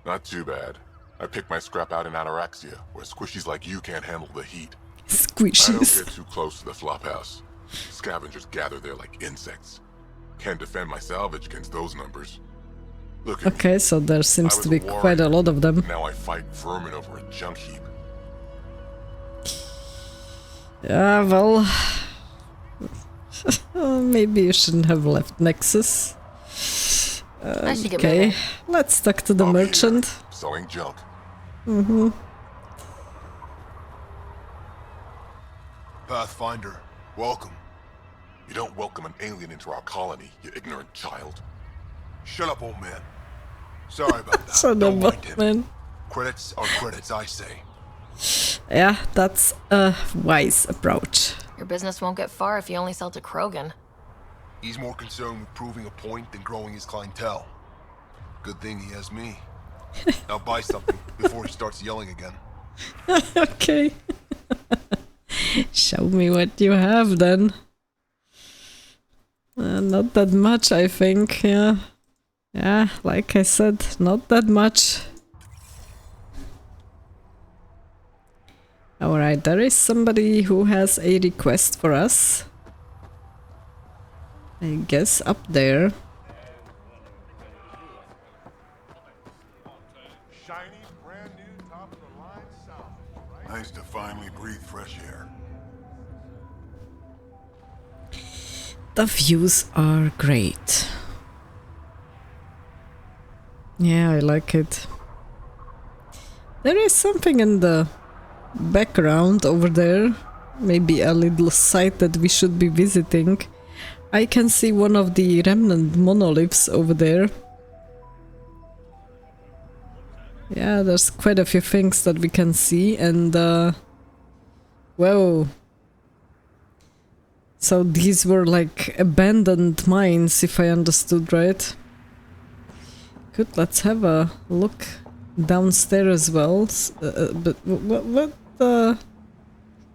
Speaker 17: Not too bad. I pick my scrap out in Ataraxia, where squishies like you can't handle the heat.
Speaker 1: Squishies.
Speaker 17: I don't get too close to the Flophouse. Scavengers gather there like insects. Can't defend my salvage against those numbers. Look at
Speaker 1: Okay,
Speaker 17: me.
Speaker 1: so there seems to be quite a lot of them.
Speaker 17: Now I fight vermin over a junk heap.
Speaker 1: Yeah, well... maybe you shouldn't have left Nexus.
Speaker 2: I should get
Speaker 1: Okay,
Speaker 2: moving.
Speaker 1: let's talk to the merchant.
Speaker 17: Here, selling junk.
Speaker 3: Pathfinder, welcome.
Speaker 17: You don't welcome an alien into our colony, you ignorant child.
Speaker 3: Shut up, old man. Sorry about that.
Speaker 1: Son
Speaker 3: Don't
Speaker 1: of
Speaker 3: mind
Speaker 1: a
Speaker 3: him.
Speaker 1: man.
Speaker 3: Credits are credits, I say.
Speaker 1: Yeah, that's a wise approach.
Speaker 2: Your business won't get far if you only sell to Krogan.
Speaker 3: He's more concerned with proving a point than growing his clientele. Good thing he has me. Now buy something before he starts yelling again.
Speaker 1: Okay. Show me what you have then. Not that much, I think, yeah. Yeah, like I said, not that much. Alright, there is somebody who has a request for us. I guess up there.
Speaker 17: Nice to finally breathe fresh air.
Speaker 1: The views are great. Yeah, I like it. There is something in the background over there. Maybe a little site that we should be visiting. I can see one of the remnant monoliths over there. Yeah, there's quite a few things that we can see, and whoa. So these were like abandoned mines, if I understood right. Good, let's have a look downstairs as well. But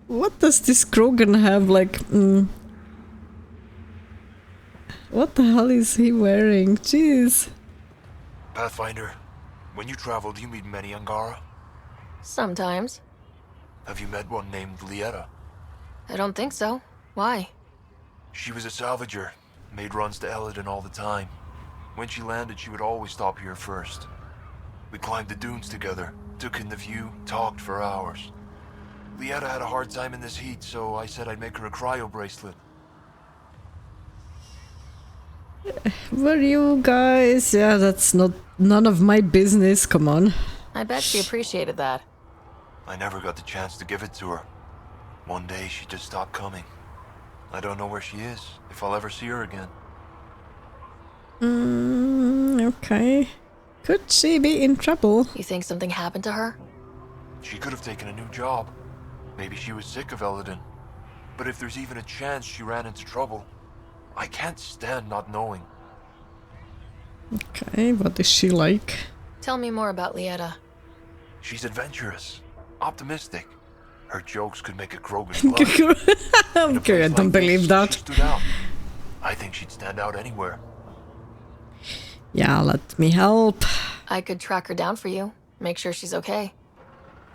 Speaker 1: what does this Krogan have? Like, what the hell is he wearing? Jeez.
Speaker 21: Pathfinder, when you travel, do you meet many Angara?
Speaker 2: Sometimes.
Speaker 21: Have you met one named Lieta?
Speaker 2: I don't think so. Why?
Speaker 21: She was a salvager, made runs to Elaaden all the time. When she landed, she would always stop here first. We climbed the dunes together, took in the view, talked for hours. Lieta had a hard time in this heat, so I said I'd make her a cryo bracelet.
Speaker 1: Were you guys? Yeah, that's none of my business, come on.
Speaker 2: I bet she appreciated that.
Speaker 21: I never got the chance to give it to her. One day she just stopped coming. I don't know where she is, if I'll ever see her again.
Speaker 1: Okay. Could she be in trouble?
Speaker 2: You think something happened to her?
Speaker 21: She could have taken a new job. Maybe she was sick of Elaaden. But if there's even a chance she ran into trouble, I can't stand not knowing.
Speaker 1: Okay, what is she like?
Speaker 2: Tell me more about Lieta.
Speaker 21: She's adventurous, optimistic. Her jokes could make a Krogan blush.
Speaker 1: Okay, I don't believe that.
Speaker 21: She stood out. I think she'd stand out anywhere.
Speaker 1: Yeah, let me help.
Speaker 2: I could track her down for you. Make sure she's okay.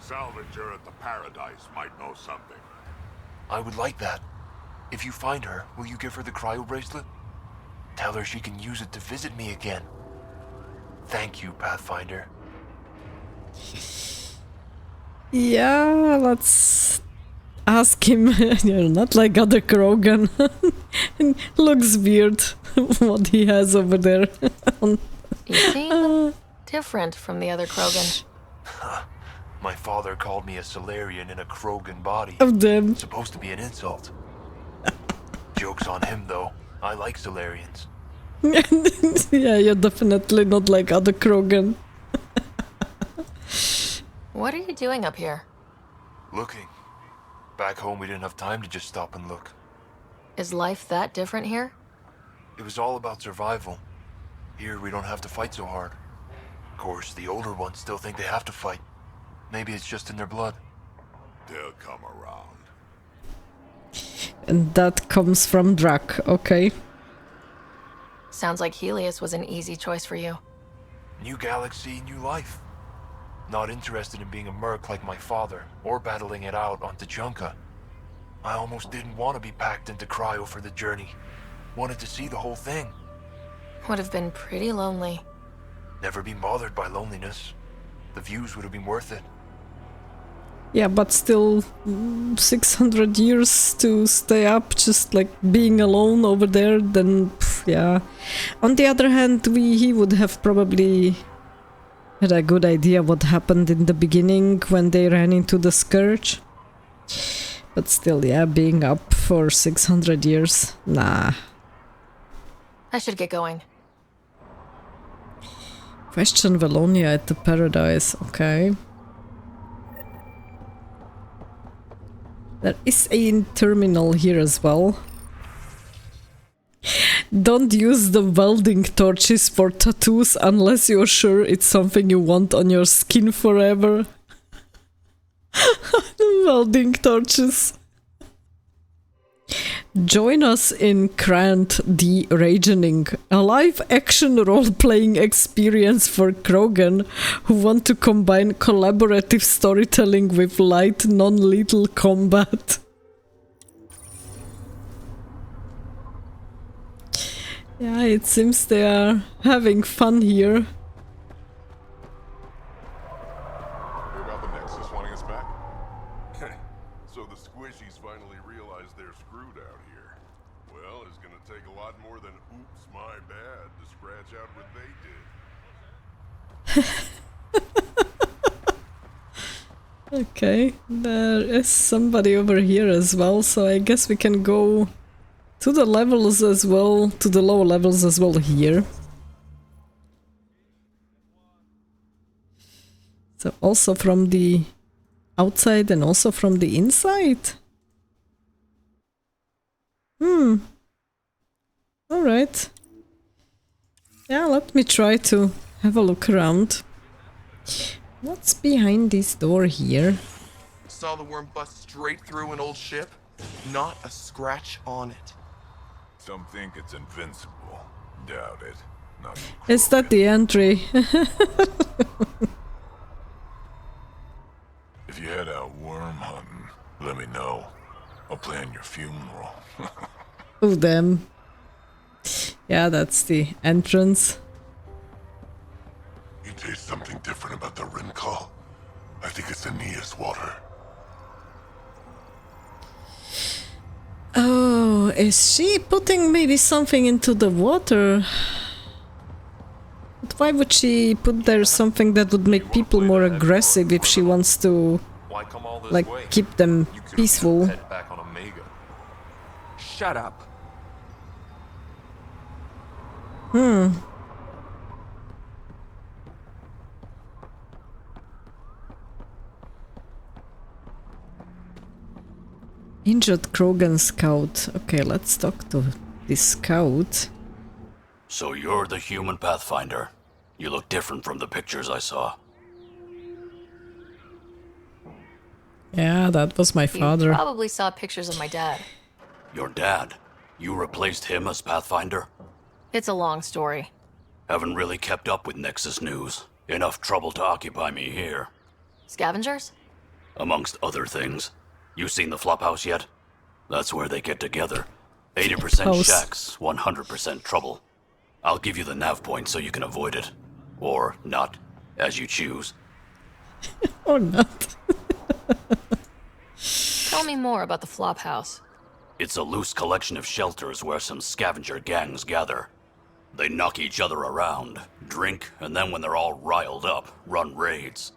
Speaker 17: Salvager at the Paradise might know something.
Speaker 21: I would like that. If you find her, will you give her the cryo bracelet? Tell her she can use it to visit me again. Thank you, Pathfinder.
Speaker 1: Yeah, let's ask him. You're not like other Krogan. Looks weird what he has over there.
Speaker 2: You seem different from the other Krogan.
Speaker 21: My father called me a Solarian in a Krogan body.
Speaker 1: Of them.
Speaker 21: It's supposed to be an insult. Joke's on him, though. I like Solarians.
Speaker 1: Yeah, you're definitely not like other Krogan.
Speaker 2: What are you doing up here?
Speaker 21: Looking. Back home, we didn't have time to just stop and look.
Speaker 2: Is life that different here?
Speaker 21: It was all about survival. Here, we don't have to fight so hard. Of course, the older ones still think they have to fight. Maybe it's just in their blood.
Speaker 17: They'll come around.
Speaker 1: And that comes from Drak, okay.
Speaker 2: Sounds like Helios was an easy choice for you.
Speaker 21: New galaxy, new life. Not interested in being a merc like my father, or battling it out on Tuchanka. I almost didn't want to be packed into cryo for the journey. Wanted to see the whole thing.
Speaker 2: Would have been pretty lonely.
Speaker 21: Never been bothered by loneliness. The views would have been worth it.
Speaker 1: Yeah, but still 600 years to stay up, just like being alone over there, then yeah. On the other hand, he would have probably had a good idea what happened in the beginning when they ran into the Scourge. But still, yeah, being up for 600 years, nah.
Speaker 2: I should get going.
Speaker 1: Question Valonia at the Paradise, okay. There is a terminal here as well. Don't use the welding torches for tattoos unless you're sure it's something you want on your skin forever. The welding torches. Join us in Krant the Ragening, a live-action role-playing experience for Krogan who want to combine collaborative storytelling with light, non-lethal combat. Yeah, it seems they are having fun here.
Speaker 17: Hear about the Nexus wanting us back? So the squishies finally realized they're screwed out here. Well, it's gonna take a lot more than oops, my bad to scratch out what they did.
Speaker 1: Okay, there is somebody over here as well, so I guess we can go to the levels as well, to the lower levels as well here. So also from the outside and also from the inside? Alright. Yeah, let me try to have a look around. What's behind this door here?
Speaker 19: Saw the worm bust straight through an old ship. Not a scratch on it.
Speaker 17: Some think it's invincible. Doubt it. Not
Speaker 1: Is that the entry?
Speaker 17: If you head out worm hunting, let me know. I'll plan your funeral.
Speaker 1: Oh, damn. Yeah, that's the entrance.
Speaker 17: You taste something different about the Rimcall? I think it's Aeneas water.
Speaker 1: Oh, is she putting maybe something into the water? But why would she put there something that would make people more aggressive if she wants to, like, keep them peaceful?
Speaker 21: Head back on Omega. Shut up.
Speaker 1: Injured Krogan scout. Okay, let's talk to this scout.
Speaker 4: So you're the human Pathfinder. You look different from the pictures I saw.
Speaker 1: Yeah, that was my father.
Speaker 2: You probably saw pictures of my dad.
Speaker 4: Your dad? You replaced him as Pathfinder?
Speaker 2: It's a long story.
Speaker 4: Haven't really kept up with Nexus news. Enough trouble to occupy me here.
Speaker 2: Scavengers?
Speaker 4: Amongst other things. You seen the Flophouse yet? That's where they get together. 80%
Speaker 1: Flophouse.
Speaker 4: shacks, 100% trouble. I'll give you the nav point so you can avoid it. Or not, as you choose.
Speaker 1: Or not.
Speaker 2: Tell me more about the Flophouse.
Speaker 4: It's a loose collection of shelters where some scavenger gangs gather. They knock each other around, drink, and then when they're all riled up, run raids.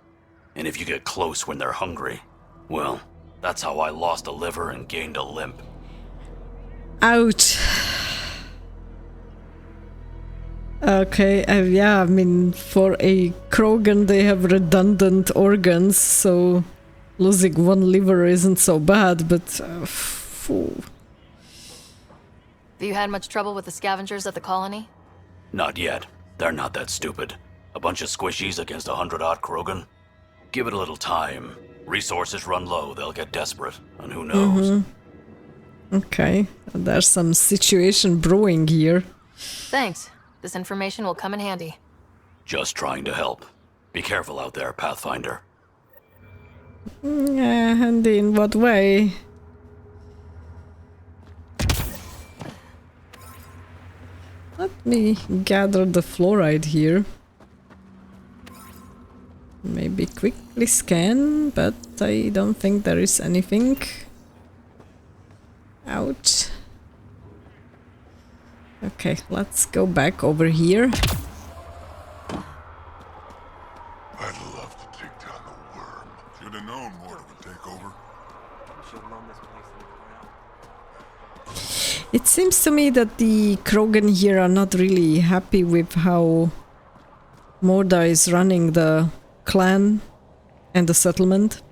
Speaker 4: And if you get close when they're hungry, well, that's how I lost a liver and gained a limp.
Speaker 1: Ouch. Okay, yeah, I mean, for a Krogan they have redundant organs, so losing one liver isn't so bad, but... phew.
Speaker 2: Have you had much trouble with the scavengers at the colony?
Speaker 4: Not yet. They're not that stupid. A bunch of squishies against 100-odd Krogan. Give it a little time. Resources run low, they'll get desperate, and who knows?
Speaker 1: Okay, there's some situation brewing here.
Speaker 2: Thanks. This information will come in handy.
Speaker 4: Just trying to help. Be careful out there, Pathfinder.
Speaker 1: Yeah, handy in what way? Let me gather the fluoride here. Maybe quickly scan, but I don't think there is anything. Ouch. Okay, let's go back over here.
Speaker 17: I'd love to take down the worm. Should have known Mortar would take over.
Speaker 1: It seems to me that the Krogan here are not really happy with how Morda is running the clan and the settlement.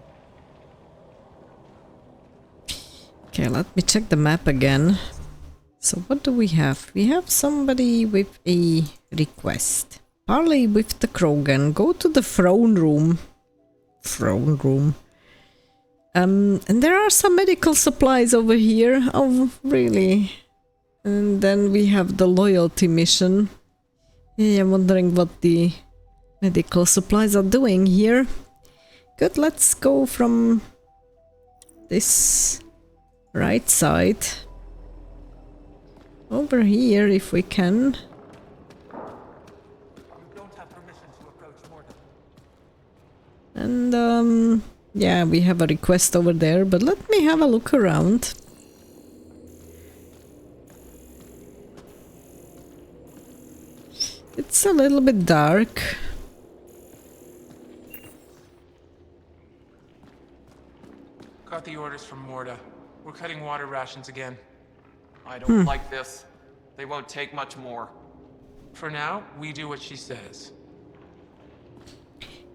Speaker 1: Okay, let me check the map again. So what do we have? We have somebody with a request. Parley with the Krogan. Go to the throne room. Throne room. And there are some medical supplies over here. Oh, really? And then we have the loyalty mission. Yeah, I'm wondering what the medical supplies are doing here. Good, let's go from this right side over here if we can. And yeah, we have a request over there, but let me have a look around. It's a little bit dark.
Speaker 20: Got the orders from Morda. We're cutting water rations again.
Speaker 11: I don't like this. They won't take much more.
Speaker 20: For now, we do what she says.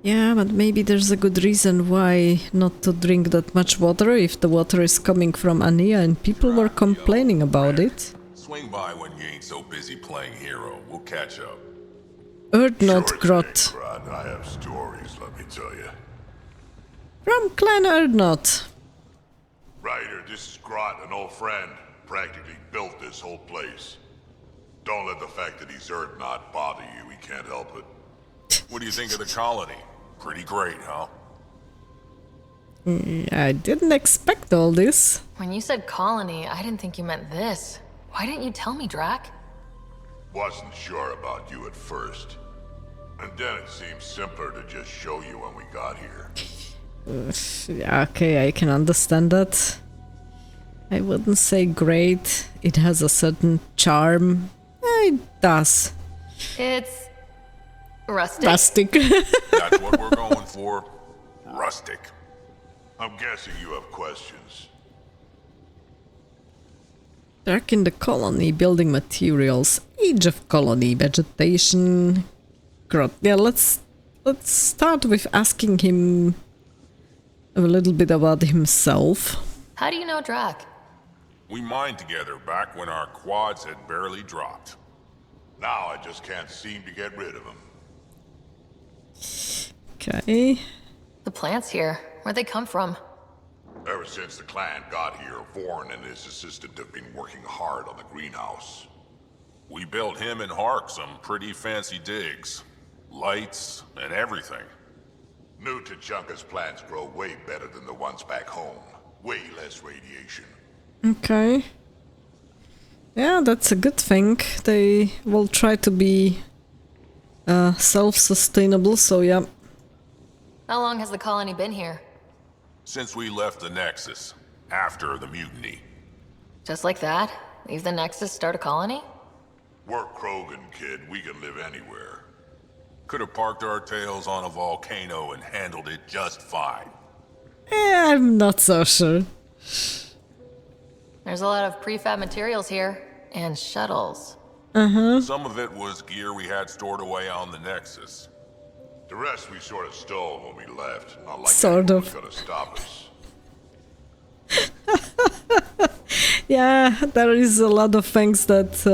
Speaker 1: Yeah, but maybe there's a good reason why not to drink that much water if the water is coming from Ania and people were complaining about it.
Speaker 17: Swing by when you ain't so busy playing hero. We'll catch up.
Speaker 1: Erdnot Grot.
Speaker 17: I have stories, let me tell you.
Speaker 1: From Clan Erdnot.
Speaker 17: Ryder, this is Grot, an old friend. Practically built this whole place. Don't let the fact that he's Erdnot bother you. He can't help it. What do you think of the colony? Pretty great, huh?
Speaker 1: I didn't expect all this.
Speaker 2: When you said colony, I didn't think you meant this. Why didn't you tell me, Drac?
Speaker 17: Wasn't sure about you at first. And then it seemed simpler to just show you when we got here.
Speaker 1: Okay, I can understand that. I wouldn't say great. It has a certain charm. It does.
Speaker 2: It's rustic.
Speaker 1: Rustic.
Speaker 17: That's what we're going for. Rustic. I'm guessing you have questions.
Speaker 1: Back in the colony, building materials, age of colony, vegetation. Grot. Yeah, let's start with asking him a little bit about himself.
Speaker 2: How do you know Drac?
Speaker 17: We mined together back when our quads had barely dropped. Now I just can't seem to get rid of him.
Speaker 1: Okay.
Speaker 2: The plants here, where'd they come from?
Speaker 17: Ever since the clan got here, Vorn and his assistant have been working hard on the greenhouse. We built him and Hark some pretty fancy digs. Lights and everything. New Tuchanka's plants grow way better than the ones back home. Way less radiation.
Speaker 1: Okay. Yeah, that's a good thing. They will try to be self-sustainable, so yeah.
Speaker 2: How long has the colony been here?
Speaker 17: Since we left the Nexus, after the mutiny.
Speaker 2: Just like that? Leave the Nexus, start a colony?
Speaker 17: We're Krogan, kid. We can live anywhere. Could have parked our tails on a volcano and handled it just fine.
Speaker 1: I'm not so sure.
Speaker 2: There's a lot of prefab materials here, and shuttles.
Speaker 17: Some of it was gear we had stored away on the Nexus. The rest we sort of stole when we left. Not like
Speaker 1: sort
Speaker 17: anyone
Speaker 1: of.
Speaker 17: was gonna stop us.
Speaker 1: Yeah, there is a lot of things that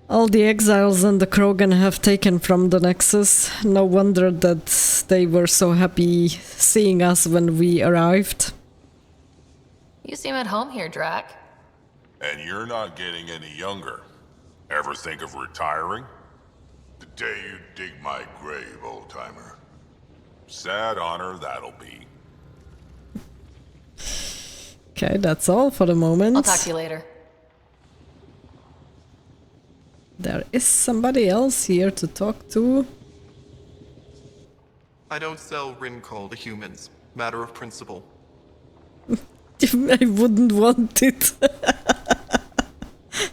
Speaker 1: all the exiles and the Krogan have taken from the Nexus. No wonder that they were so happy seeing us when we arrived.
Speaker 2: You seem at home here, Drac.
Speaker 17: And you're not getting any younger. Ever think of retiring? The day you dig my grave, old-timer. Sad honor that'll be.
Speaker 1: Okay, that's all for the moment.
Speaker 2: I'll talk to you later.
Speaker 1: There is somebody else here to talk to.
Speaker 19: I don't sell Rincol to humans. Matter of principle.
Speaker 1: I wouldn't want it.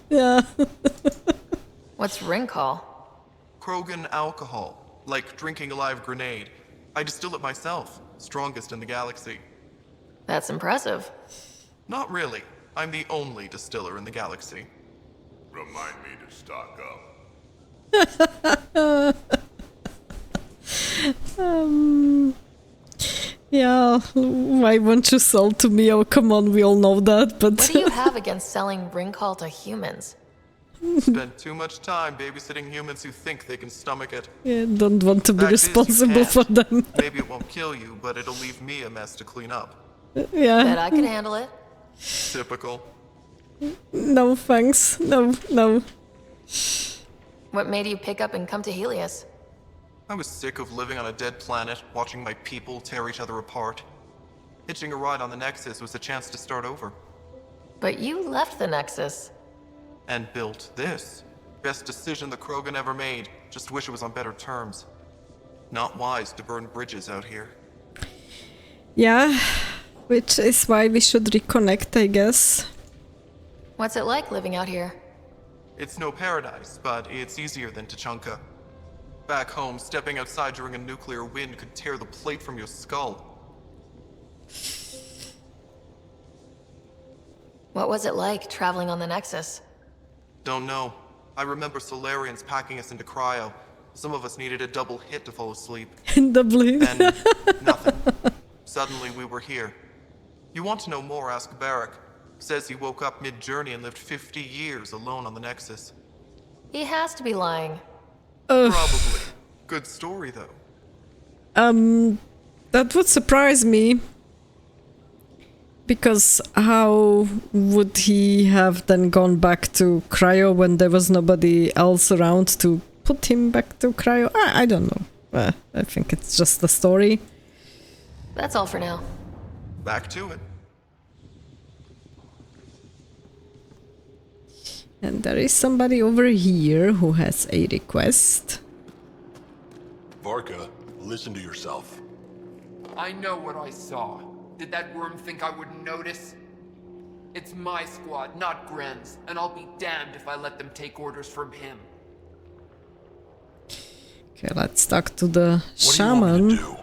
Speaker 1: Yeah.
Speaker 2: What's Rincol?
Speaker 19: Krogan alcohol. Like drinking a live grenade. I distill it myself. Strongest in the galaxy.
Speaker 2: That's impressive.
Speaker 19: Not really. I'm the only distiller in the galaxy.
Speaker 17: Remind me to stock up.
Speaker 1: Yeah, why won't you sell to me? Oh, come on, we all know that, but...
Speaker 2: What do you have against selling Ringcall to humans?
Speaker 19: Spend too much time babysitting humans who think they can stomach it.
Speaker 1: Yeah, don't want to be
Speaker 19: Fact is, you
Speaker 1: responsible for
Speaker 19: can't.
Speaker 1: them.
Speaker 19: Maybe it won't kill you, but it'll leave me a mess to clean up.
Speaker 1: Yeah.
Speaker 2: Bet I can handle it.
Speaker 19: Typical.
Speaker 1: No, thanks. No.
Speaker 2: What made you pick up and come to Helios?
Speaker 19: I was sick of living on a dead planet, watching my people tear each other apart. Hitching a ride on the Nexus was a chance to start over.
Speaker 2: But you left the Nexus.
Speaker 19: And built this. Best decision the Krogan ever made. Just wish it was on better terms. Not wise to burn bridges out here.
Speaker 1: Yeah, which is why we should reconnect, I guess.
Speaker 2: What's it like living out here?
Speaker 19: It's no paradise, but it's easier than Tuchanka. Back home, stepping outside during a nuclear wind could tear the plate from your skull.
Speaker 2: What was it like traveling on the Nexus?
Speaker 19: Don't know. I remember Solarians packing us into cryo. Some of us needed a double hit to fall asleep.
Speaker 1: Double hit.
Speaker 19: Then, nothing. Suddenly we were here. You want to know more, ask Barrack. Says he woke up mid-journey and lived 50 years alone on the Nexus.
Speaker 2: He has to be lying.
Speaker 19: Probably. Good story, though.
Speaker 1: That would surprise me. Because how would he have then gone back to cryo when there was nobody else around to put him back to cryo? I don't know. I think it's just a story.
Speaker 2: That's all for now.
Speaker 19: Back to it.
Speaker 1: And there is somebody over here who has a request.
Speaker 17: Varka, listen to yourself.
Speaker 18: I know what I saw. Did that worm think I wouldn't notice? It's my squad, not Gren's, and I'll be damned if I let them take orders from him.
Speaker 1: Okay, let's talk to the
Speaker 17: What
Speaker 1: shaman.
Speaker 17: do you want me to do?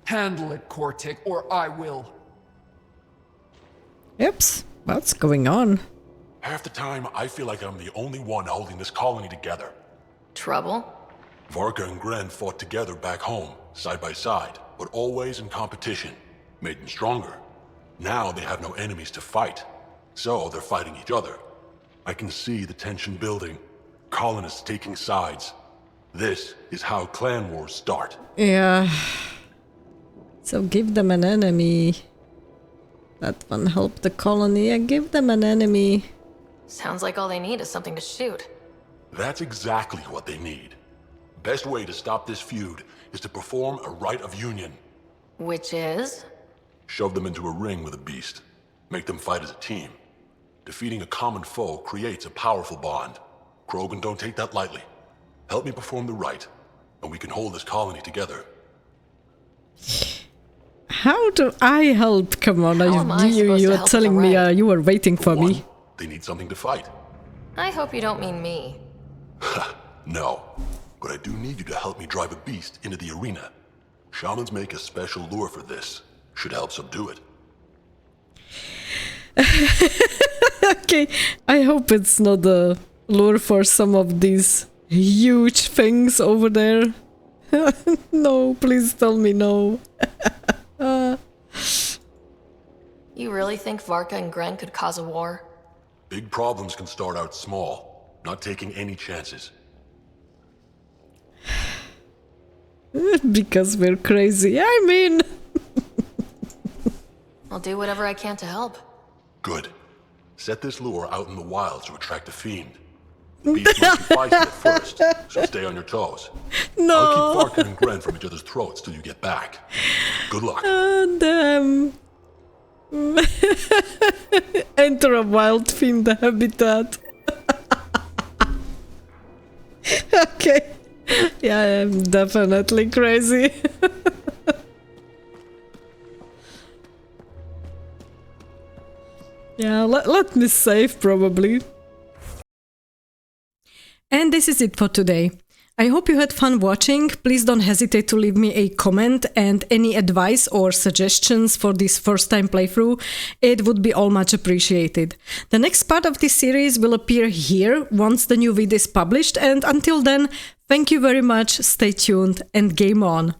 Speaker 18: Handle it, Cortic, or I will.
Speaker 1: Oops, what's going on?
Speaker 17: Half the time, I feel like I'm the only one holding this colony together.
Speaker 2: Trouble?
Speaker 17: Varka and Gren fought together back home, side by side, but always in competition. Made them stronger. Now they have no enemies to fight, so they're fighting each other. I can see the tension building, colonists taking sides. This is how clan wars start.
Speaker 1: Yeah. So give them an enemy. That one help the colony. Yeah, give them an enemy.
Speaker 2: Sounds like all they need is something to shoot.
Speaker 17: That's exactly what they need. Best way to stop this feud is to perform a rite of union.
Speaker 2: Which is?
Speaker 17: Shove them into a ring with a beast. Make them fight as a team. Defeating a common foe creates a powerful bond. Krogan don't take that lightly. Help me perform the rite, and we can hold this colony together.
Speaker 1: How do I help? Come on, you are telling me you were waiting for me.
Speaker 17: They need something to fight.
Speaker 2: I hope you don't mean me.
Speaker 17: No, but I do need you to help me drive a beast into the arena. Shamans make a special lure for this. Should help subdue it.
Speaker 1: Okay, I hope it's not a lure for some of these huge things over there. No, please tell me no.
Speaker 2: You really think Varka and Gren could cause a war?
Speaker 17: Big problems can start out small, not taking any chances.
Speaker 1: Because we're crazy. I mean...
Speaker 2: I'll do whatever I can to help.
Speaker 17: Good. Set this lure out in the wilds to attract a fiend. The beast must be feisty at first, so stay on your toes.
Speaker 1: No.
Speaker 17: I'll keep Varka and Gren from each other's throats till you get back. Good luck.
Speaker 1: Damn. Enter a wild fiend habitat. Okay. Yeah, I am definitely crazy. Yeah, let me save probably. And this is it for today. I hope you had fun watching. Please don't hesitate to leave me a comment and any advice or suggestions for this first time playthrough. It would be all much appreciated. The next part of this series will appear here once the new video is published, and until then, thank you very much, stay tuned and game on.